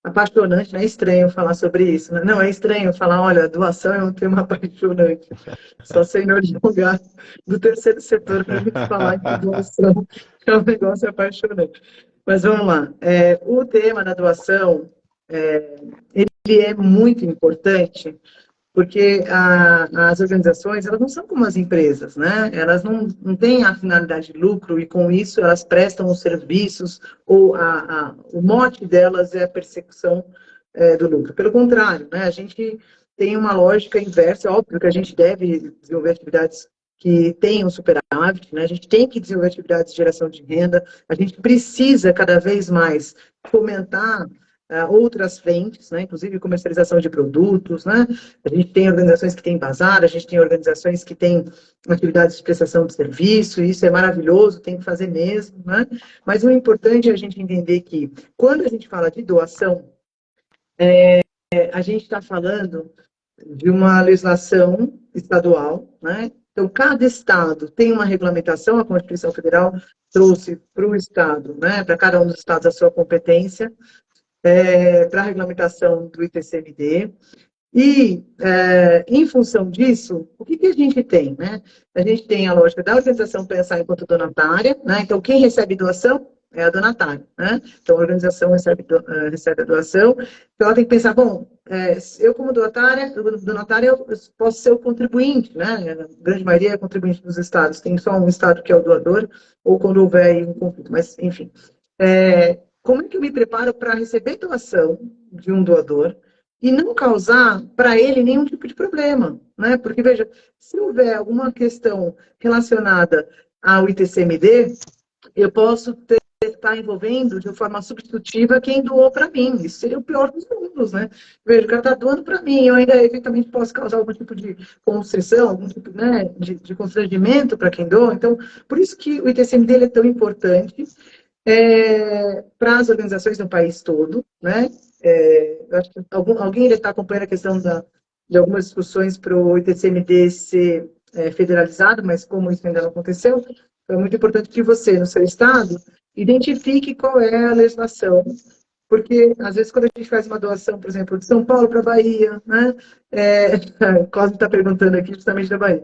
apaixonante, não é estranho falar sobre isso, né? Não, é estranho falar, olha, doação é um tema apaixonante. Só sei no lugar do terceiro setor para a gente falar que doação é um negócio apaixonante. Mas vamos lá. O tema da doação, ele é muito importante, porque as organizações, elas não são como as empresas, né? Elas não têm a finalidade de lucro e, com isso, elas prestam os serviços ou o mote delas é a persecução do lucro. Pelo contrário, né? A gente tem uma lógica inversa. É óbvio que a gente deve desenvolver atividades que tenham superávit, né? A gente tem que desenvolver atividades de geração de renda, a gente precisa cada vez mais fomentar outras frentes, né, inclusive comercialização de produtos, né? A gente tem organizações que têm bazar, a gente tem organizações que têm atividades de prestação de serviço, e isso é maravilhoso, tem que fazer mesmo, né? Mas o importante é a gente entender que, quando a gente fala de doação, a gente está falando de uma legislação estadual, né? Então, cada estado tem uma regulamentação, a Constituição Federal trouxe para o estado, né, para cada um dos estados a sua competência, para a regulamentação do ITCMD. E, em função disso, o que a gente tem, né? A gente tem a lógica da organização pensar enquanto donatária, né? Então, quem recebe doação é a donatária, né? Então, a organização recebe a doação, então ela tem que pensar, bom, eu como donatária, eu posso ser o contribuinte, né? A grande maioria é contribuinte dos estados, tem só um estado que é o doador, ou quando houver um conflito, mas, enfim. Como é que eu me preparo para receber doação de um doador? e não causar para ele nenhum tipo de problema, né? Porque, veja, se houver alguma questão relacionada ao ITCMD, eu posso estar envolvendo de forma substitutiva quem doou para mim. Isso seria o pior dos mundos, né? Veja, o cara está doando para mim, eu ainda eventualmente posso causar algum tipo de constrição, algum tipo, né, de constrangimento para quem doa. Então, por isso que o ITCMD ele é tão importante para as organizações no país todo, né? Eu acho que alguém está acompanhando a questão de algumas discussões para o ITCMD ser federalizado, mas como isso ainda não aconteceu, é muito importante que você, no seu estado, identifique qual é a legislação, porque, às vezes, quando a gente faz uma doação, por exemplo, de São Paulo para a Bahia, né? Cosme está perguntando aqui justamente da Bahia,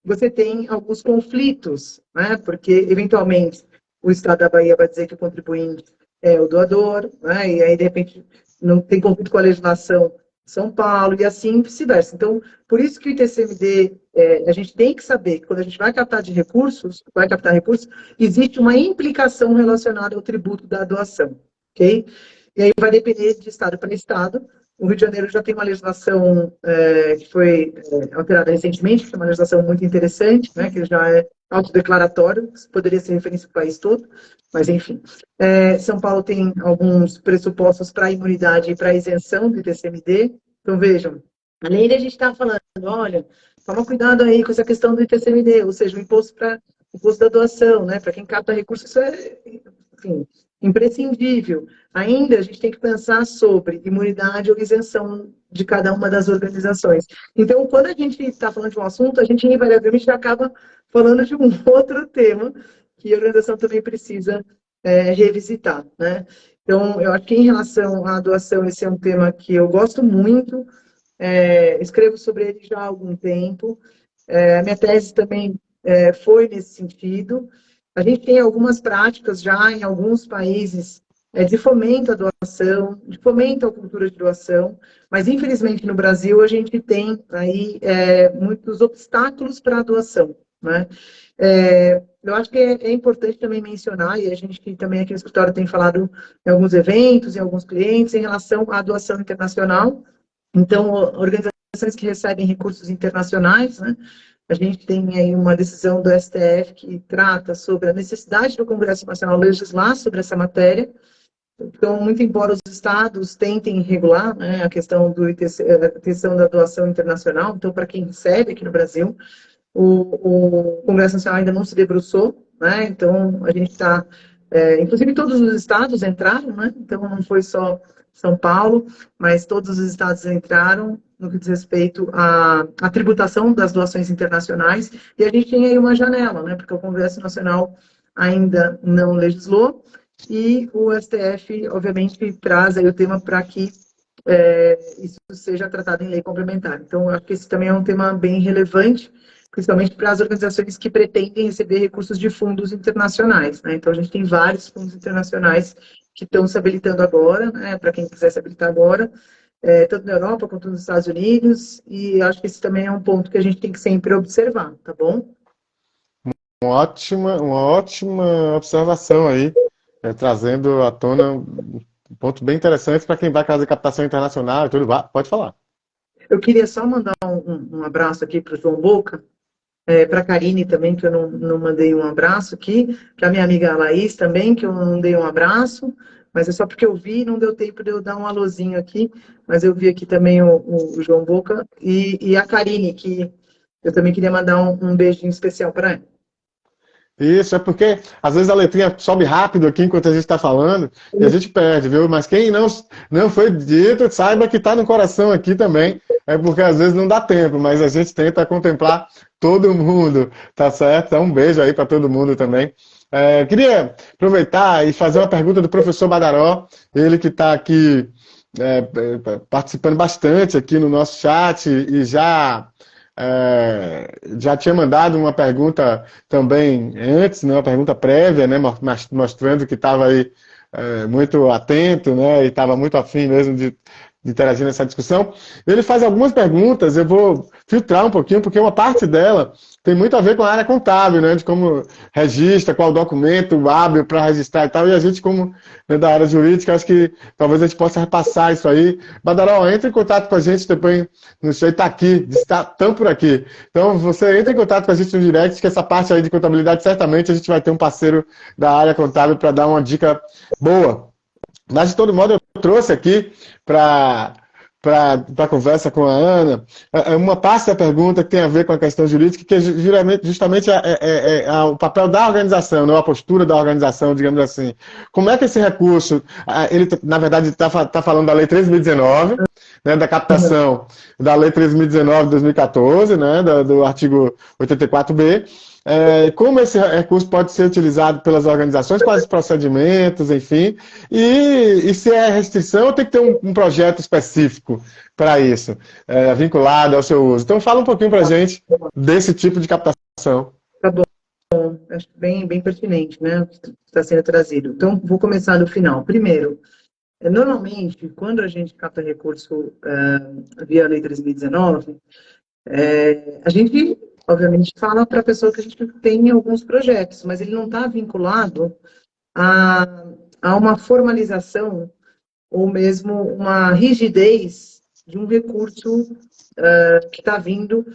você tem alguns conflitos, né? Porque, eventualmente, o estado da Bahia vai dizer que o contribuinte é o doador, né? E aí, de repente, não tem conflito com a legislação de São Paulo, e assim vice-versa. Então, por isso que o ITCMD, a gente tem que saber que quando a gente vai captar recursos, existe uma implicação relacionada ao tributo da doação, ok? E aí vai depender de estado para estado. O Rio de Janeiro já tem uma legislação que foi alterada recentemente, que é uma legislação muito interessante, né, que já é autodeclaratório, poderia ser referência para o país todo, mas enfim. São Paulo tem alguns pressupostos para imunidade e para isenção do ITCMD. Então, vejam, além de a gente estar falando, olha, toma cuidado aí com essa questão do ITCMD, ou seja, o imposto da doação, né? Para quem capta recursos, isso é, enfim, imprescindível. Ainda a gente tem que pensar sobre imunidade ou isenção de cada uma das organizações. Então, quando a gente está falando de um assunto, a gente invariavelmente acaba falando de um outro tema que a organização também precisa revisitar, né? Então, eu acho que em relação à doação, esse é um tema que eu gosto muito, escrevo sobre ele já há algum tempo. A minha tese também foi nesse sentido. A gente tem algumas práticas já em alguns países de fomento à doação, de fomento à cultura de doação, mas infelizmente no Brasil a gente tem aí muitos obstáculos para a doação, né? Eu acho que é importante também mencionar, e a gente também aqui no escritório tem falado em alguns eventos, em alguns clientes, em relação à doação internacional. Então, organizações que recebem recursos internacionais, né? A gente tem aí uma decisão do STF que trata sobre a necessidade do Congresso Nacional legislar sobre essa matéria. Então, muito embora os estados tentem regular, né, a questão a questão da doação internacional, então, para quem recebe aqui no Brasil, o Congresso Nacional ainda não se debruçou, né? Então, a gente está... inclusive, todos os estados entraram, né? Então, não foi só São Paulo, mas todos os estados entraram no que diz respeito à tributação das doações internacionais, e a gente tem aí uma janela, né? Porque o Congresso Nacional ainda não legislou, e o STF, obviamente, traz aí o tema para que isso seja tratado em lei complementar. Então, eu acho que esse também é um tema bem relevante, principalmente para as organizações que pretendem receber recursos de fundos internacionais, né? Então, a gente tem vários fundos internacionais que estão se habilitando agora, né? Para quem quiser se habilitar agora, tanto na Europa quanto nos Estados Unidos, e acho que esse também é um ponto que a gente tem que sempre observar, tá bom? Uma ótima observação aí, trazendo à tona um ponto bem interessante para quem vai fazer captação internacional e tudo. Pode falar. Eu queria só mandar um abraço aqui para o João Boca, para a Karine também, que eu não mandei um abraço aqui, para a minha amiga Laís também, que eu não dei um abraço, mas é só porque eu vi, não deu tempo de eu dar um alôzinho aqui, mas eu vi aqui também o João Boca e a Karine, que eu também queria mandar um beijinho especial para ela. Isso, é porque às vezes a letrinha sobe rápido aqui enquanto a gente está falando e a gente perde, viu? Mas quem não foi dito, saiba que está no coração aqui também. É porque às vezes não dá tempo, mas a gente tenta contemplar todo mundo, tá certo? Então um beijo aí para todo mundo também. Queria aproveitar e fazer uma pergunta do professor Badaró, ele que está aqui participando bastante aqui no nosso chat e já tinha mandado uma pergunta também antes, né, uma pergunta prévia, né, mostrando que estava aí muito atento, né, e estava muito afim mesmo de interagir nessa discussão. Ele faz algumas perguntas, eu vou filtrar um pouquinho, porque uma parte dela tem muito a ver com a área contábil, né, de como registra, qual documento abre para registrar e tal, e a gente, como né, da área jurídica, acho que talvez a gente possa repassar isso aí. Badaró, entre em contato com a gente depois, não sei, está aqui, está tão por aqui. Então, você entra em contato com a gente no direct, que essa parte aí de contabilidade, certamente a gente vai ter um parceiro da área contábil para dar uma dica boa. Mas, de todo modo, eu trouxe aqui para a conversa com a Ana uma parte da pergunta que tem a ver com a questão jurídica, que é justamente o papel da organização, né, a postura da organização, digamos assim. Como é que esse recurso, ele, na verdade, está falando da Lei 3.019, né, da captação da Lei 3.019 de 2014, né, do artigo 84b, como esse recurso pode ser utilizado pelas organizações, quais os procedimentos, enfim, e se é restrição ou tem que ter um projeto específico para isso, vinculado ao seu uso. Então fala um pouquinho para a gente desse tipo de captação. Tá bom, acho bem pertinente, né, o que está sendo trazido. Então, vou começar do final. Primeiro, normalmente, quando a gente capta recurso via Lei 3.019, a gente, obviamente, fala para a pessoa que a gente tem alguns projetos, mas ele não está vinculado a uma formalização ou mesmo uma rigidez de um recurso que está vindo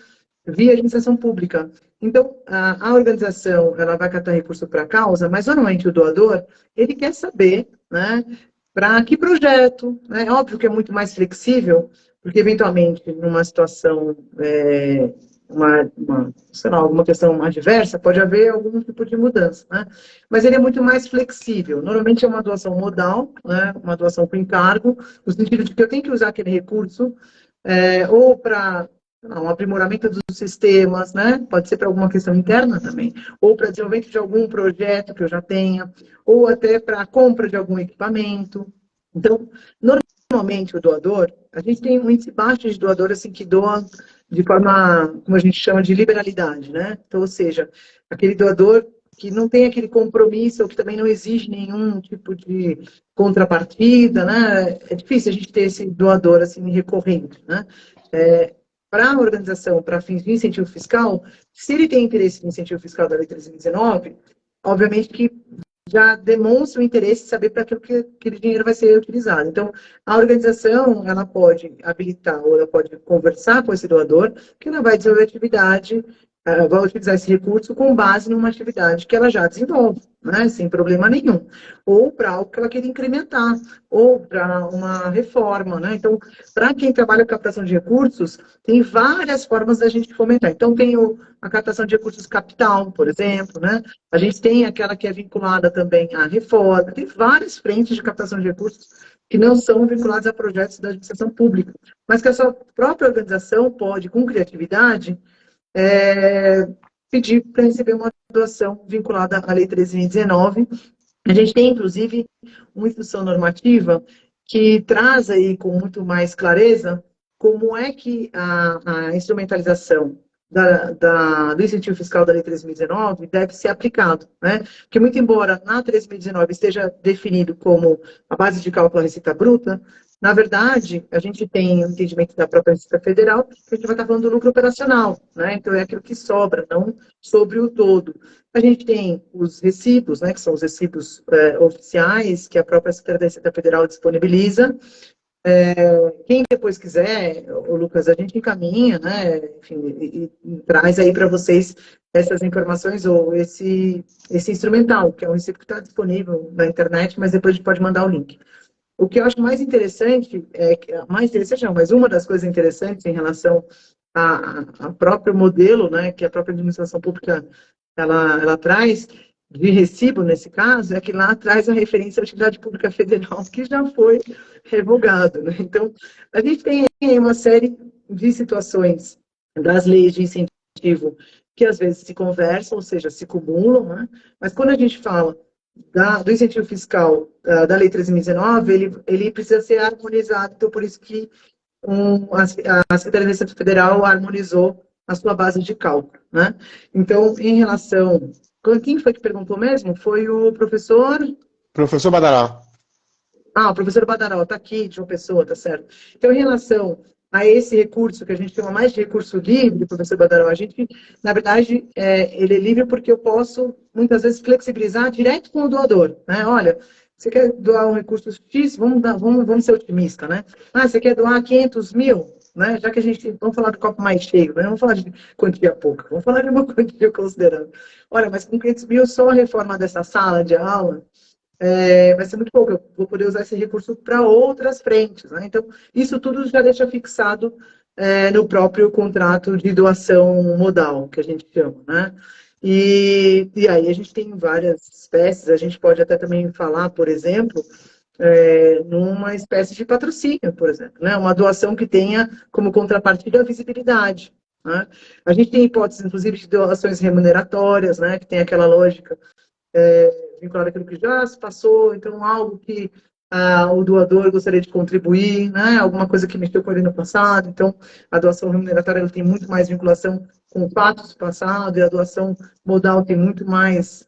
via administração pública. Então, a organização, ela vai captar recurso para a causa, mas normalmente o doador, ele quer saber, né, para que projeto, né? É óbvio que é muito mais flexível, porque eventualmente numa situação, sei lá, alguma questão adversa, pode haver algum tipo de mudança, né? Mas ele é muito mais flexível. Normalmente é uma doação modal, né? Uma doação com encargo, no sentido de que eu tenho que usar aquele recurso ou para um aprimoramento dos sistemas, né? Pode ser para alguma questão interna também, ou para desenvolvimento de algum projeto que eu já tenha, ou até para a compra de algum equipamento. Então, normalmente o doador, a gente tem um índice baixo de doador assim que doa de forma, como a gente chama de liberalidade, né? Então, ou seja, aquele doador que não tem aquele compromisso, ou que também não exige nenhum tipo de contrapartida, né? É difícil a gente ter esse doador assim recorrente, né? Para a organização, para fins de incentivo fiscal, se ele tem interesse no incentivo fiscal da Lei 13.019, obviamente que já demonstra o interesse de saber para que aquele dinheiro vai ser utilizado. Então, a organização, ela pode habilitar ou ela pode conversar com esse doador, que ela vai desenvolver atividade, vai utilizar esse recurso com base numa atividade que ela já desenvolve, né, sem problema nenhum. Ou para algo que ela queira incrementar, ou para uma reforma, né? Então, para quem trabalha com captação de recursos, tem várias formas da gente fomentar. Então, tem a captação de recursos capital, por exemplo, né? A gente tem aquela que é vinculada também à reforma, tem várias frentes de captação de recursos que não são vinculadas a projetos da administração pública, mas que a sua própria organização pode, com criatividade, pedir para receber uma doação vinculada à Lei 13.019. A gente tem, inclusive, uma instrução normativa que traz aí com muito mais clareza como é que a instrumentalização do incentivo fiscal da Lei 3.019 deve ser aplicado, né? Porque, muito embora na 3.019 esteja definido como a base de cálculo da receita bruta, na verdade, a gente tem o entendimento da própria Receita Federal que a gente vai estar falando do lucro operacional, né? Então, é aquilo que sobra, não sobre o todo. A gente tem os recibos, né, que são os recibos oficiais que a própria Secretaria da Receita Federal disponibiliza. Quem depois quiser, o Lucas, a gente encaminha, né, enfim, e traz aí para vocês essas informações ou esse instrumental, que é um recibo que está disponível na internet, mas depois a gente pode mandar o link. O que eu acho mais interessante, mas uma das coisas interessantes em relação a próprio modelo, né, que a própria administração pública ela traz de recibo, nesse caso, é que lá traz a referência à Utilidade Pública Federal, que já foi revogado, né? Então, a gente tem aí uma série de situações das leis de incentivo que às vezes se conversam, ou seja, se cumulam, né? Mas quando a gente fala do incentivo fiscal da Lei 13.019, ele precisa ser harmonizado, então por isso que a Secretaria da Receita Federal harmonizou a sua base de cálculo, né? Então, em relação... Quem foi que perguntou mesmo? Foi o professor... Professor Badaró. Ah, o professor Badaró está aqui, de uma pessoa, tá certo. Então, em relação a esse recurso, que a gente chama mais de recurso livre, professor Badaró, a gente, na verdade, ele é livre porque eu posso, muitas vezes, flexibilizar direto com o doador, né? Olha, você quer doar um recurso X? Vamos ser otimistas, né? Ah, você quer doar 500 mil? Né? Já que a gente, vamos falar do copo mais cheio, né? Não vamos falar de quantia pouca, vamos falar de uma quantia considerável. Olha, mas com 500 mil, só a reforma dessa sala de aula vai ser muito pouco. Eu vou poder usar esse recurso para outras frentes, né? Então, isso tudo já deixa fixado no próprio contrato de doação modal, que a gente chama, né? E aí a gente tem várias espécies, a gente pode até também falar, por exemplo, numa espécie de patrocínio, por exemplo, né? Uma doação que tenha como contrapartida a visibilidade, né? A gente tem hipóteses, inclusive, de doações remuneratórias, né? Que tem aquela lógica vinculado àquilo que já se passou, então algo que o doador gostaria de contribuir, né? Alguma coisa que mexeu com ele no passado, então a doação remuneratória ela tem muito mais vinculação com fatos do passado, e a doação modal tem muito mais,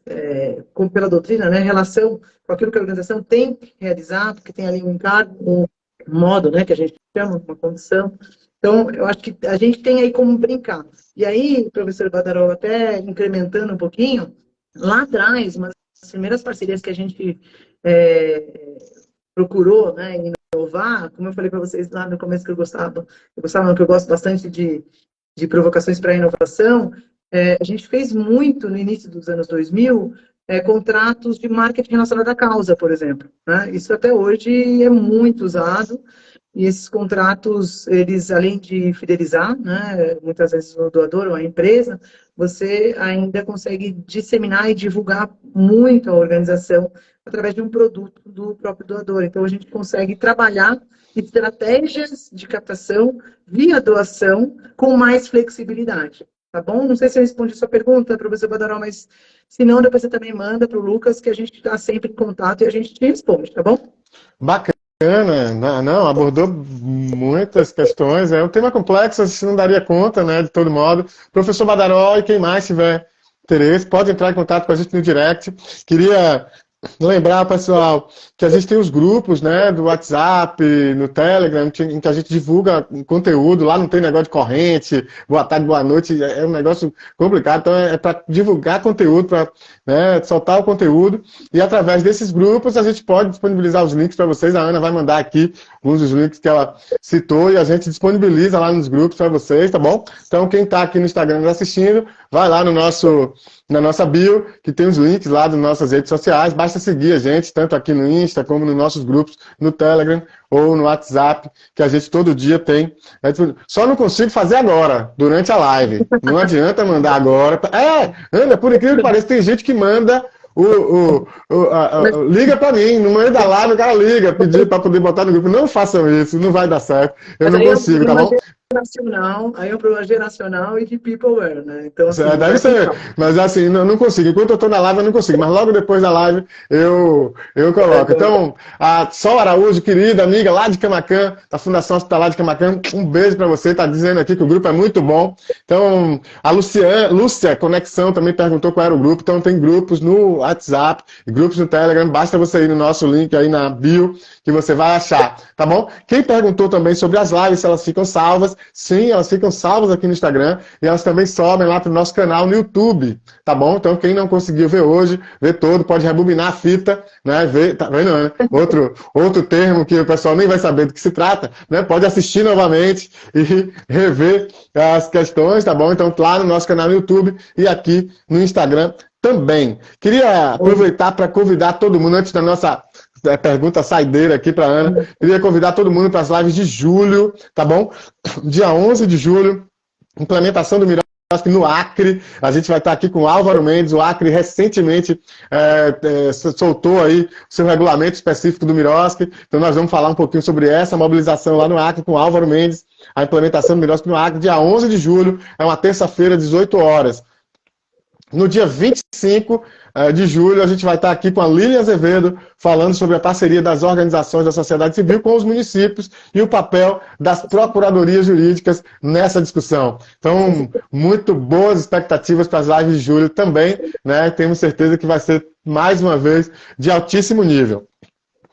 como pela doutrina, né? Relação com aquilo que a organização tem que realizar, porque tem ali um encargo, um modo, né? Que a gente chama, uma condição. Então, eu acho que a gente tem aí como brincar. E aí, professor Badaró, até incrementando um pouquinho, lá atrás, uma das primeiras parcerias que a gente procurou, né, inovar, como eu falei para vocês lá no começo que eu gosto bastante de provocações para a inovação, a gente fez muito no início dos anos 2000, contratos de marketing relacionado à causa, por exemplo, né? Isso até hoje é muito usado. E esses contratos, eles, além de fidelizar, né, muitas vezes o doador ou a empresa, você ainda consegue disseminar e divulgar muito a organização através de um produto do próprio doador. Então, a gente consegue trabalhar estratégias de captação via doação com mais flexibilidade. Tá bom? Não sei se eu respondi a sua pergunta, professor Badaró, mas se não, depois você também manda para o Lucas, que a gente está sempre em contato e a gente te responde, tá bom? Bacana, não, abordou muitas questões, é um tema complexo, a gente não daria conta, né, de todo modo. Professor Badaró, e quem mais tiver interesse, pode entrar em contato com a gente no direct. Queria lembrar, pessoal, que a gente tem os grupos, né, do WhatsApp, no Telegram, em que a gente divulga conteúdo, lá não tem negócio de corrente, boa tarde, boa noite, é um negócio complicado, então é para divulgar conteúdo, para, né, soltar o conteúdo, e através desses grupos a gente pode disponibilizar os links para vocês, a Ana vai mandar aqui alguns dos links que ela citou, e a gente disponibiliza lá nos grupos para vocês, tá bom? Então quem está aqui no Instagram nos assistindo, vai lá na nossa bio, que tem os links lá das nossas redes sociais, basta seguir a gente, tanto aqui no Insta, como nos nossos grupos, no Telegram ou no WhatsApp, que a gente todo dia tem. Só não consigo fazer agora, durante a live. Não adianta mandar agora. Anda, por incrível que pareça, tem gente que manda liga pra mim, no meio da live o cara liga, pedir pra poder botar no grupo. Não façam isso, não vai dar certo. Eu não consigo, tá bom? Aí é um problema geracional e de peopleware, né? Então, assim, deve ser, mas assim, não consigo. Enquanto eu tô na live, eu não consigo. Mas logo depois da live, eu coloco. Então, a Sol Araújo, querida amiga lá de Camaquã, da Fundação Hospitalar de Camaquã, um beijo para você. Tá dizendo aqui que o grupo é muito bom. Então, a Lúcia Conexão também perguntou qual era o grupo. Então, tem grupos no WhatsApp, grupos no Telegram. Basta você ir no nosso link aí na bio, que você vai achar, tá bom? Quem perguntou também sobre as lives, se elas ficam salvas. Sim, elas ficam salvas aqui no Instagram e elas também sobem lá para o nosso canal no YouTube, tá bom? Então, quem não conseguiu ver hoje, vê todo, pode rebobinar a fita, né? Tá vendo, né? Outro termo que o pessoal nem vai saber do que se trata, né? Pode assistir novamente e rever as questões, tá bom? Então, lá no nosso canal no YouTube e aqui no Instagram também. Queria aproveitar para convidar todo mundo, antes da nossa pergunta saideira aqui para Ana, queria convidar todo mundo para as lives de julho, tá bom? Dia 11 de julho, implementação do Miroski no Acre. A gente vai estar aqui com o Álvaro Mendes. O Acre recentemente soltou aí o seu regulamento específico do Miroski. Então nós vamos falar um pouquinho sobre essa mobilização lá no Acre com o Álvaro Mendes, a implementação do Miroski no Acre, dia 11 de julho, é uma terça-feira, 18 horas. No dia 25 de julho, a gente vai estar aqui com a Lília Azevedo, falando sobre a parceria das organizações da sociedade civil com os municípios e o papel das procuradorias jurídicas nessa discussão. Então, muito boas expectativas para as lives de julho também, né? Temos certeza que vai ser, mais uma vez, de altíssimo nível.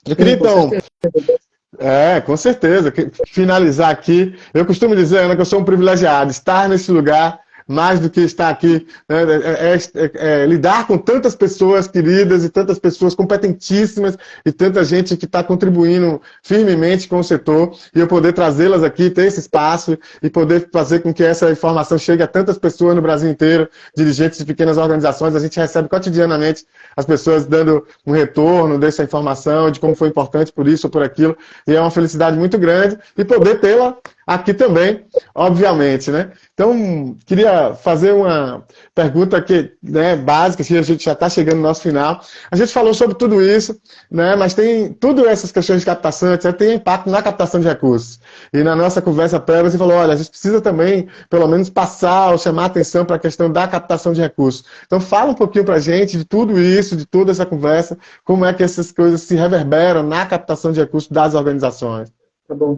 Eu queria, Sim, com então, certeza. com certeza. Finalizar aqui. Eu costumo dizer, Ana, que eu sou um privilegiado. Estar nesse lugar, mais do que estar aqui, né, lidar com tantas pessoas queridas e tantas pessoas competentíssimas e tanta gente que está contribuindo firmemente com o setor, e eu poder trazê-las aqui, ter esse espaço e poder fazer com que essa informação chegue a tantas pessoas no Brasil inteiro, dirigentes de pequenas organizações. A gente recebe cotidianamente as pessoas dando um retorno dessa informação, de como foi importante por isso ou por aquilo, e é uma felicidade muito grande, e poder tê-la aqui também, obviamente, né? Então, queria fazer uma pergunta que, né, básica, que a gente já está chegando no nosso final. A gente falou sobre tudo isso, né, mas tem tudo essas questões de captação, etc., tem impacto na captação de recursos. E na nossa conversa prévia, você falou, olha, a gente precisa também, pelo menos, passar ou chamar atenção para a questão da captação de recursos. Então, fala um pouquinho para a gente de tudo isso, de toda essa conversa, como é que essas coisas se reverberam na captação de recursos das organizações. Tá bom,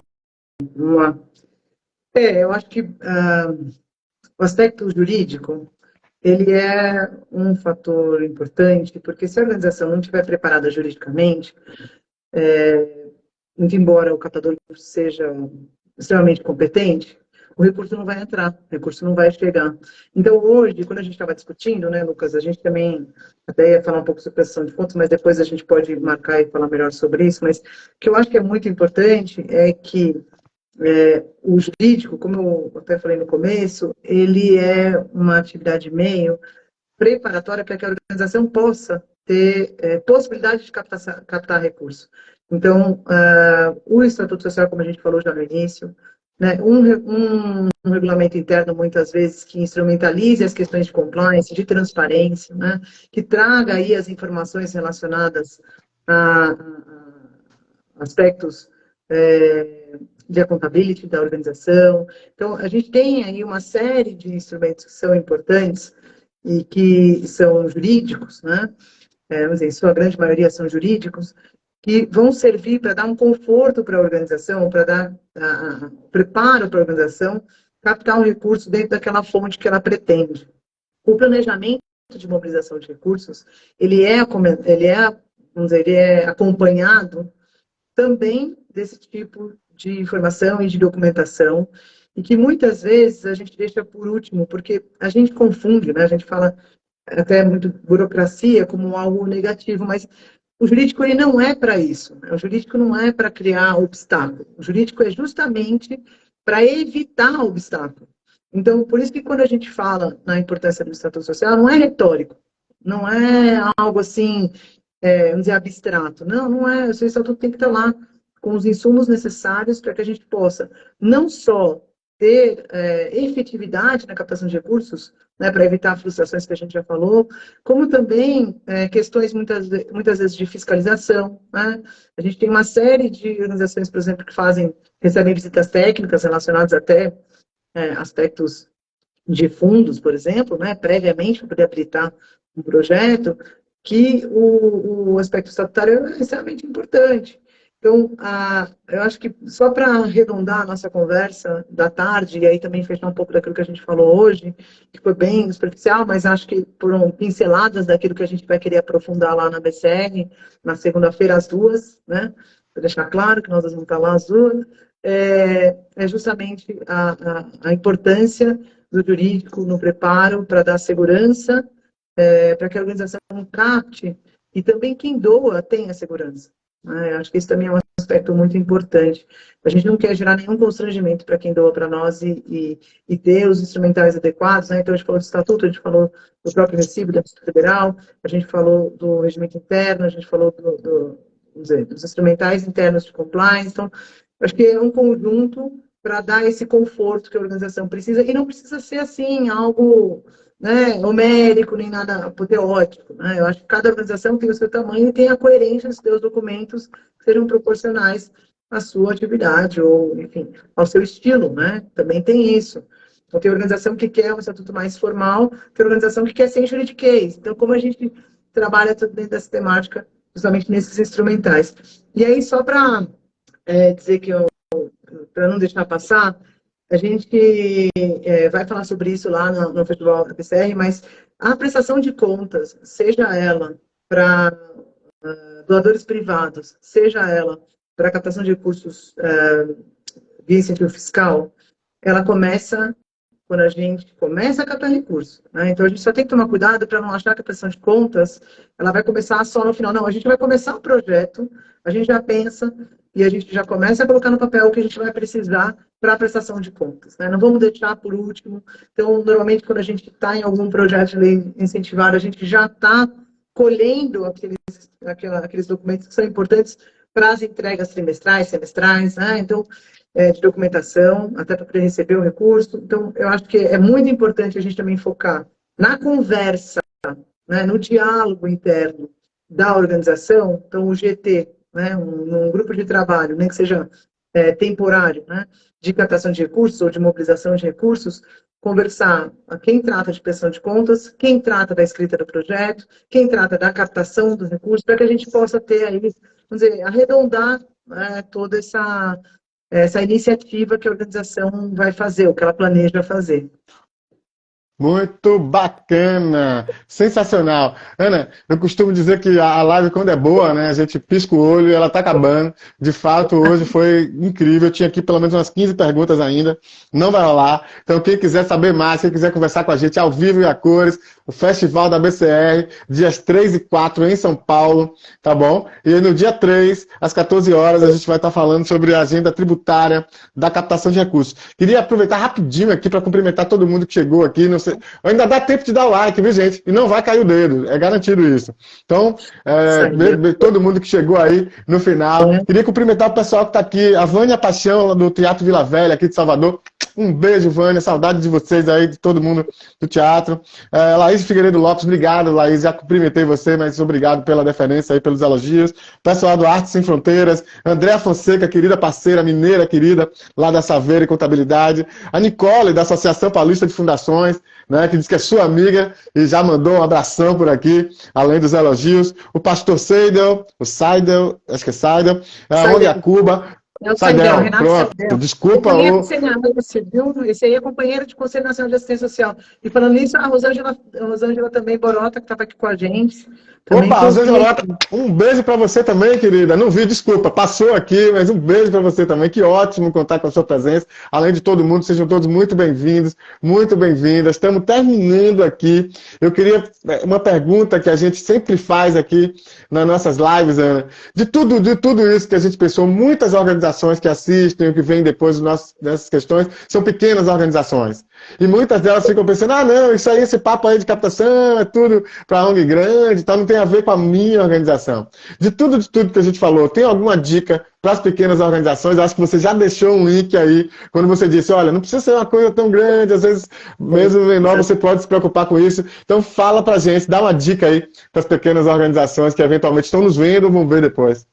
vamos lá. Eu acho que o aspecto jurídico, ele é um fator importante, porque se a organização não estiver preparada juridicamente, muito embora o captador seja extremamente competente, o recurso não vai entrar, o recurso não vai chegar. Então, hoje, quando a gente estava discutindo, né, Lucas, a gente também até ia falar um pouco sobre prestação de contas, mas depois a gente pode marcar e falar melhor sobre isso, mas o que eu acho que é muito importante é que o jurídico, como eu até falei no começo, ele é uma atividade meio preparatória para que a organização possa ter possibilidade de captar recursos. Então, o Estatuto Social, como a gente falou já no início, né, um regulamento interno, muitas vezes, que instrumentalize as questões de compliance, de transparência, né, que traga aí as informações relacionadas a aspectos de accountability da organização. Então, a gente tem aí uma série de instrumentos que são importantes e que são jurídicos, né? Vamos dizer, em sua grande maioria são jurídicos, que vão servir para dar um conforto para a organização, para dar preparo para a organização, captar um recurso dentro daquela fonte que ela pretende. O planejamento de mobilização de recursos, vamos dizer, ele é acompanhado também desse tipo de informação e de documentação, e que muitas vezes a gente deixa por último, porque a gente confunde, né? A gente fala até muito burocracia como algo negativo, mas o jurídico ele não é para isso. Né? O jurídico não é para criar obstáculo. O jurídico é justamente para evitar obstáculo. Então, por isso que quando a gente fala na importância do Estatuto Social, não é retórico, não é algo assim, vamos dizer, abstrato. Não, não é. O seu Estatuto tem que estar lá com os insumos necessários para que a gente possa não só ter efetividade na captação de recursos, né, para evitar frustrações que a gente já falou, como também questões muitas vezes de fiscalização. Né? A gente tem uma série de organizações, por exemplo, que recebem visitas técnicas relacionadas até aspectos de fundos, por exemplo, né, previamente para poder habilitar um projeto, que o aspecto estatutário é extremamente importante. Então, eu acho que só para arredondar a nossa conversa da tarde, e aí também fechar um pouco daquilo que a gente falou hoje, que foi bem superficial, mas acho que foram pinceladas daquilo que a gente vai querer aprofundar lá na BCR, na segunda-feira, às 2h, né? Para deixar claro que nós vamos estar lá às 2h, justamente a importância do jurídico no preparo para dar segurança, para que a organização capte, e também quem doa tenha segurança. Acho que isso também é um aspecto muito importante. A gente não quer gerar nenhum constrangimento para quem doa para nós e ter os instrumentais adequados. Né? Então, a gente falou do estatuto, a gente falou do próprio recibo da Receita Federal, a gente falou do regimento interno, a gente falou dos instrumentais internos de compliance. Então, acho que é um conjunto para dar esse conforto que a organização precisa, e não precisa ser assim, algo, né, homérico, nem nada apoteótico. Né? Eu acho que cada organização tem o seu tamanho e tem a coerência dos seus documentos que sejam proporcionais à sua atividade, ou, enfim, ao seu estilo, né? Também tem isso. Então, tem organização que quer um estatuto mais formal, tem organização que quer sem juridiquês. Então, como a gente trabalha tudo dentro dessa temática, justamente nesses instrumentais. E aí, só para dizer que para não deixar passar, a gente vai falar sobre isso lá no Festival da PCR, mas a prestação de contas, seja ela para doadores privados, seja ela para captação de recursos via incentivo fiscal, ela começa quando a gente começa a captar recursos, né? Então, a gente só tem que tomar cuidado para não achar que a prestação de contas ela vai começar só no final. Não, a gente vai começar o projeto, a gente já pensa e a gente já começa a colocar no papel o que a gente vai precisar para a prestação de contas, né? Não vamos deixar por último. Então, normalmente, quando a gente está em algum projeto de lei incentivado, a gente já está colhendo aqueles documentos que são importantes para as entregas trimestrais, semestrais, né? Então, de documentação, até para poder receber o recurso. Então, eu acho que é muito importante a gente também focar na conversa, né, no diálogo interno da organização. Então, o GT, né, um grupo de trabalho, nem que seja temporário, né, de captação de recursos ou de mobilização de recursos, conversar a quem trata de prestação de contas, quem trata da escrita do projeto, quem trata da captação dos recursos, para que a gente possa ter aí, vamos dizer, arredondar toda essa iniciativa que a organização vai fazer, o que ela planeja fazer. Muito bacana, sensacional. Ana, eu costumo dizer que a live, quando é boa, né, a gente pisca o olho e ela está acabando. De fato, hoje foi incrível. Eu tinha aqui pelo menos umas 15 perguntas ainda. Não vai rolar. Então, quem quiser saber mais, quem quiser conversar com a gente ao vivo e a cores, o Festival da BCR, dias 3 e 4 em São Paulo, tá bom? E aí, no dia 3, às 14 horas, a gente vai estar falando sobre a agenda tributária da captação de recursos. Queria aproveitar rapidinho aqui para cumprimentar todo mundo que chegou aqui. Não sei, ainda dá tempo de dar o like, viu, gente? E não vai cair o dedo, é garantido isso. Então, todo mundo que chegou aí no final. Queria cumprimentar o pessoal que está aqui, a Vânia Paixão, do Teatro Vila Velha, aqui de Salvador. Um beijo, Vânia, saudade de vocês aí, de todo mundo do teatro. Laís Figueiredo Lopes, obrigado, Laís, já cumprimentei você, mas obrigado pela deferência aí, pelos elogios. Pessoal do Artes Sem Fronteiras, Andréa Fonseca, querida parceira, mineira querida, lá da Saveira e Contabilidade. A Nicole, da Associação Paulista de Fundações, né, que diz que é sua amiga e já mandou um abração por aqui, além dos elogios. O pastor Seidel, acho que é Seidel, a Rony Acuba. É o Saidel, Renato pronto, Saidel. desculpa. Esse aí é companheiro de Conselho Nacional de Assistência Social. E falando nisso, a Rosângela também, Borota, que estava aqui com a gente. Opa, Rosângela Borota, um beijo para você também, querida. Não vi, desculpa, passou aqui, mas um beijo para você também. Que ótimo contar com a sua presença. Além de todo mundo, sejam todos muito bem-vindos, muito bem-vindas. Estamos terminando aqui. Eu queria uma pergunta que a gente sempre faz aqui nas nossas lives, Ana. De tudo isso que a gente pensou, muitas organizações que assistem, que vêm depois dessas questões, são pequenas organizações. E muitas delas ficam pensando, não, isso aí, esse papo aí de captação é tudo para ONG grande, tá, não tem a ver com a minha organização. De tudo que a gente falou, tem alguma dica para as pequenas organizações? Acho que você já deixou um link aí, quando você disse, olha, não precisa ser uma coisa tão grande, às vezes, mesmo menor, você pode se preocupar com isso. Então, fala pra gente, dá uma dica aí para as pequenas organizações que eventualmente estão nos vendo ou vão ver depois.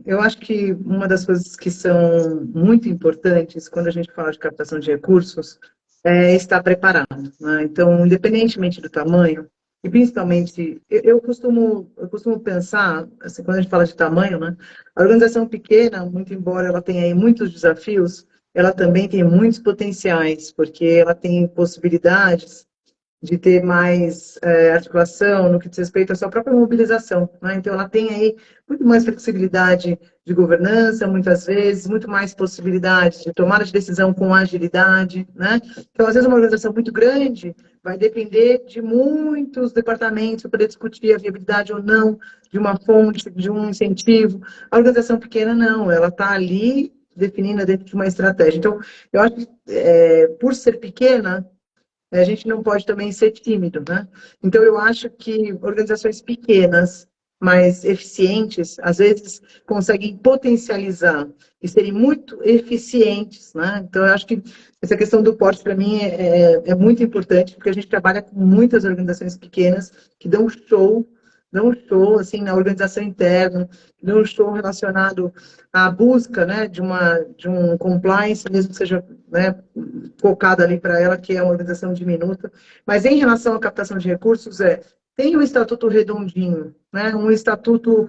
Eu acho que uma das coisas que são muito importantes quando a gente fala de captação de recursos é estar preparado, né? Então, independentemente do tamanho, e principalmente, eu costumo pensar, assim, quando a gente fala de tamanho, né? A organização pequena, muito embora ela tenha aí muitos desafios, ela também tem muitos potenciais, porque ela tem possibilidades de ter mais articulação no que diz respeito à sua própria mobilização, né? Então, ela tem aí muito mais flexibilidade de governança, muitas vezes, muito mais possibilidade de tomada de decisão com agilidade, né? Então, às vezes, uma organização muito grande vai depender de muitos departamentos para poder discutir a viabilidade ou não de uma fonte, de um incentivo. A organização pequena, não, ela está ali definida dentro de uma estratégia. Então, eu acho que, por ser pequena, a gente não pode também ser tímido, né? Então, eu acho que organizações pequenas, mais eficientes, às vezes conseguem potencializar e serem muito eficientes, né? Então, eu acho que essa questão do porte, para mim, é muito importante, porque a gente trabalha com muitas organizações pequenas que dão um show assim, na organização interna, dão um show relacionado à busca, né, de um compliance, mesmo que seja, né, focado ali para ela, que é uma organização diminuta. Mas em relação à captação de recursos, tem um estatuto redondinho, né, um estatuto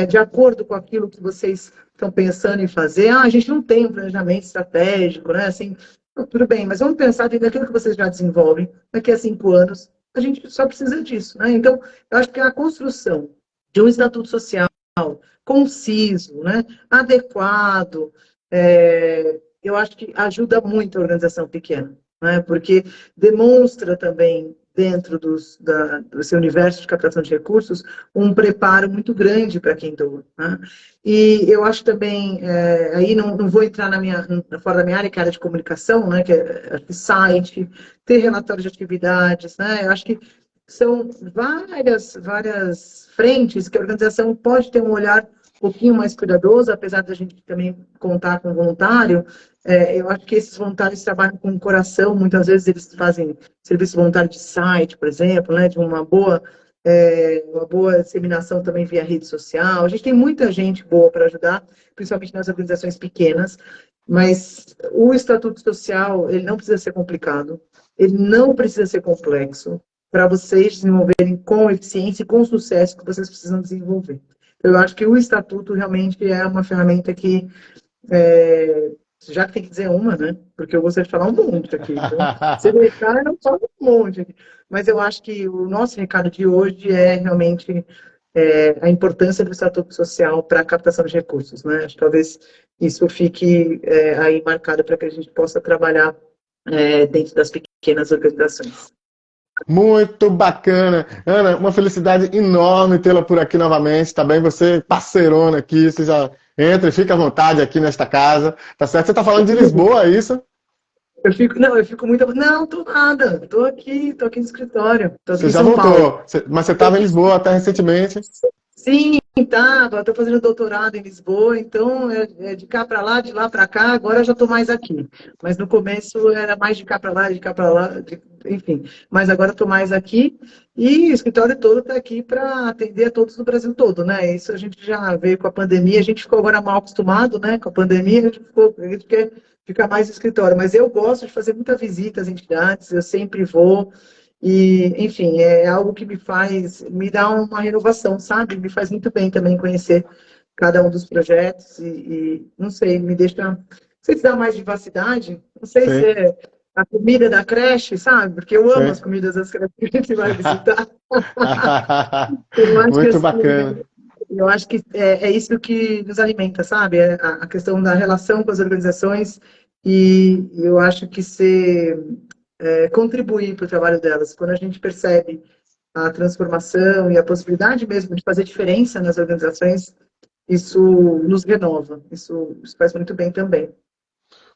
de acordo com aquilo que vocês estão pensando em fazer. A gente não tem um planejamento estratégico, né, assim, tudo bem, mas vamos pensar naquilo que vocês já desenvolvem daqui a 5 anos, a gente só precisa disso, né? Então, eu acho que a construção de um estatuto social conciso, né, adequado, eu acho que ajuda muito a organização pequena, né, porque demonstra também, dentro do seu universo de captação de recursos, um preparo muito grande para quem doa. Né? E eu acho também, aí não vou entrar fora da minha área, que é a área de comunicação, né, que é site, ter relatório de atividades, né, eu acho que são várias frentes que a organização pode ter um olhar um pouquinho mais cuidadoso, apesar da gente também contar com voluntário. Eu acho que esses voluntários trabalham com o coração, muitas vezes eles fazem serviço voluntário de site, por exemplo, né, de uma boa disseminação também via rede social. A gente tem muita gente boa para ajudar, principalmente nas organizações pequenas, mas o estatuto social, ele não precisa ser complicado, ele não precisa ser complexo, para vocês desenvolverem com eficiência e com sucesso que vocês precisam desenvolver. Eu acho que o estatuto realmente é uma ferramenta que, já que tem que dizer uma, né? Porque eu gostaria de falar um monte aqui. Então, se deixar, eu não falo um monte aqui. Mas eu acho que o nosso recado de hoje é realmente a importância do estatuto social para a captação de recursos, né? Acho que talvez isso fique aí marcado para que a gente possa trabalhar dentro das pequenas organizações. Muito bacana. Ana, uma felicidade enorme tê-la por aqui novamente, tá bem? Você parceirona aqui, você já entra e fica à vontade aqui nesta casa, tá certo? Você tá falando de Lisboa, é isso? Eu fico muito... Não, tô nada. Tô aqui no escritório. Tô aqui Você em já São Paulo. voltou, mas você estava em Lisboa até recentemente. Sim, tava. Tô fazendo doutorado em Lisboa, então é de cá para lá, de lá para cá. Agora eu já tô mais aqui. Mas no começo era mais de cá para lá, de cá para lá, enfim. Mas agora eu tô mais aqui e o escritório todo está aqui para atender a todos do Brasil todo, né? Isso a gente já veio com a pandemia, a gente ficou agora mal acostumado, né? Com a pandemia, a gente quer ficar mais no escritório. Mas eu gosto de fazer muita visita às entidades, eu sempre vou. E, enfim, é algo que me dá uma renovação, sabe? Me faz muito bem também conhecer cada um dos projetos não sei, me deixa, não sei se dá mais vivacidade, não sei se Sim, é a comida da creche, sabe? Porque eu amo as sim. comidas das creches que a gente vai visitar. Eu acho que, Muito assim, bacana. eu acho que é isso que nos alimenta, sabe? É a questão da relação com as organizações e eu acho que contribuir para o trabalho delas. Quando a gente percebe a transformação e a possibilidade mesmo de fazer diferença nas organizações, isso nos renova. Isso faz muito bem também.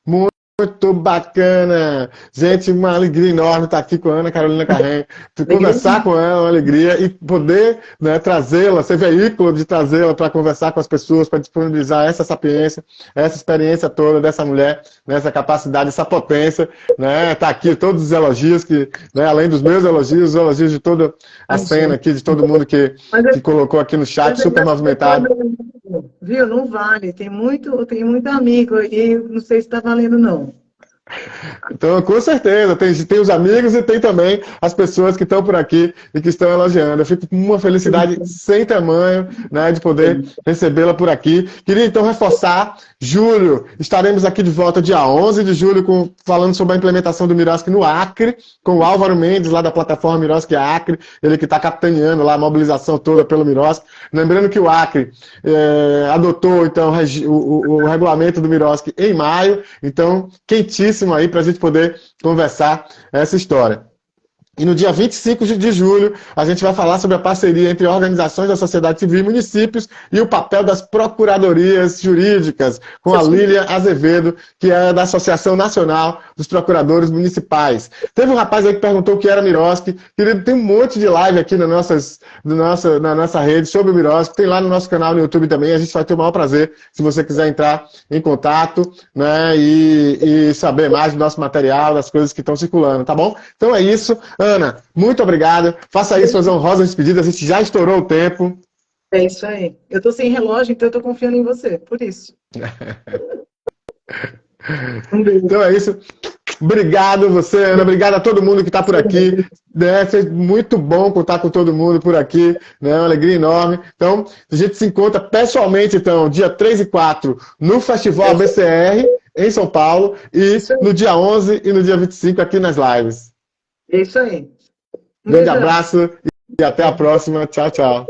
Muito bacana! Gente, uma alegria enorme estar aqui com a Ana Carolina Carrem, Alegria. conversar com ela, uma alegria, e poder, né, trazê-la, ser veículo de trazê-la para conversar com as pessoas, para disponibilizar essa sapiência, essa experiência toda dessa mulher, né, essa capacidade, essa potência, né, tá aqui todos os elogios, né, além dos meus elogios, os elogios de toda a cena aqui, de todo mundo que colocou aqui no chat, super movimentado. Viu? Não vale. Tem muito amigo aí, não sei se está valendo, não. Então, com certeza, tem os amigos e tem também as pessoas que estão por aqui e que estão elogiando. Eu fico com uma felicidade sem tamanho, né, de poder recebê-la por aqui. Queria então reforçar, julho, estaremos aqui de volta dia 11 de julho falando sobre a implementação do Miroski no Acre, com o Álvaro Mendes, lá da plataforma Miroski Acre, ele que está capitaneando lá a mobilização toda pelo Miroski. Lembrando que o Acre adotou então o regulamento do Miroski em maio, então quentíssimo aí para a gente poder conversar essa história. E no dia 25 de julho, a gente vai falar sobre a parceria entre organizações da sociedade civil e municípios e o papel das procuradorias jurídicas, com a Lília Azevedo, que é da Associação Nacional dos Procuradores Municipais. Teve um rapaz aí que perguntou o que era Miroski. Querido, tem um monte de live aqui na nossa rede sobre o Miroski. Tem lá no nosso canal no YouTube também. A gente vai ter o maior prazer se você quiser entrar em contato, né, e saber mais do nosso material, das coisas que estão circulando, tá bom? Então é isso. Ana, muito obrigado. Faça aí suas honrosas despedidas. A gente já estourou o tempo. É isso aí. Eu estou sem relógio, então eu estou confiando em você, por isso. Então é isso. Obrigado você, Ana. Obrigado a todo mundo que está por aqui. Né? Foi muito bom contar com todo mundo por aqui. Né? Uma alegria enorme. Então, a gente se encontra pessoalmente, então, dia 3 e 4, no Festival ABCR, em São Paulo, e no dia 11 e no dia 25 aqui nas lives. É isso aí. Grande abraço e até a próxima. Tchau, tchau.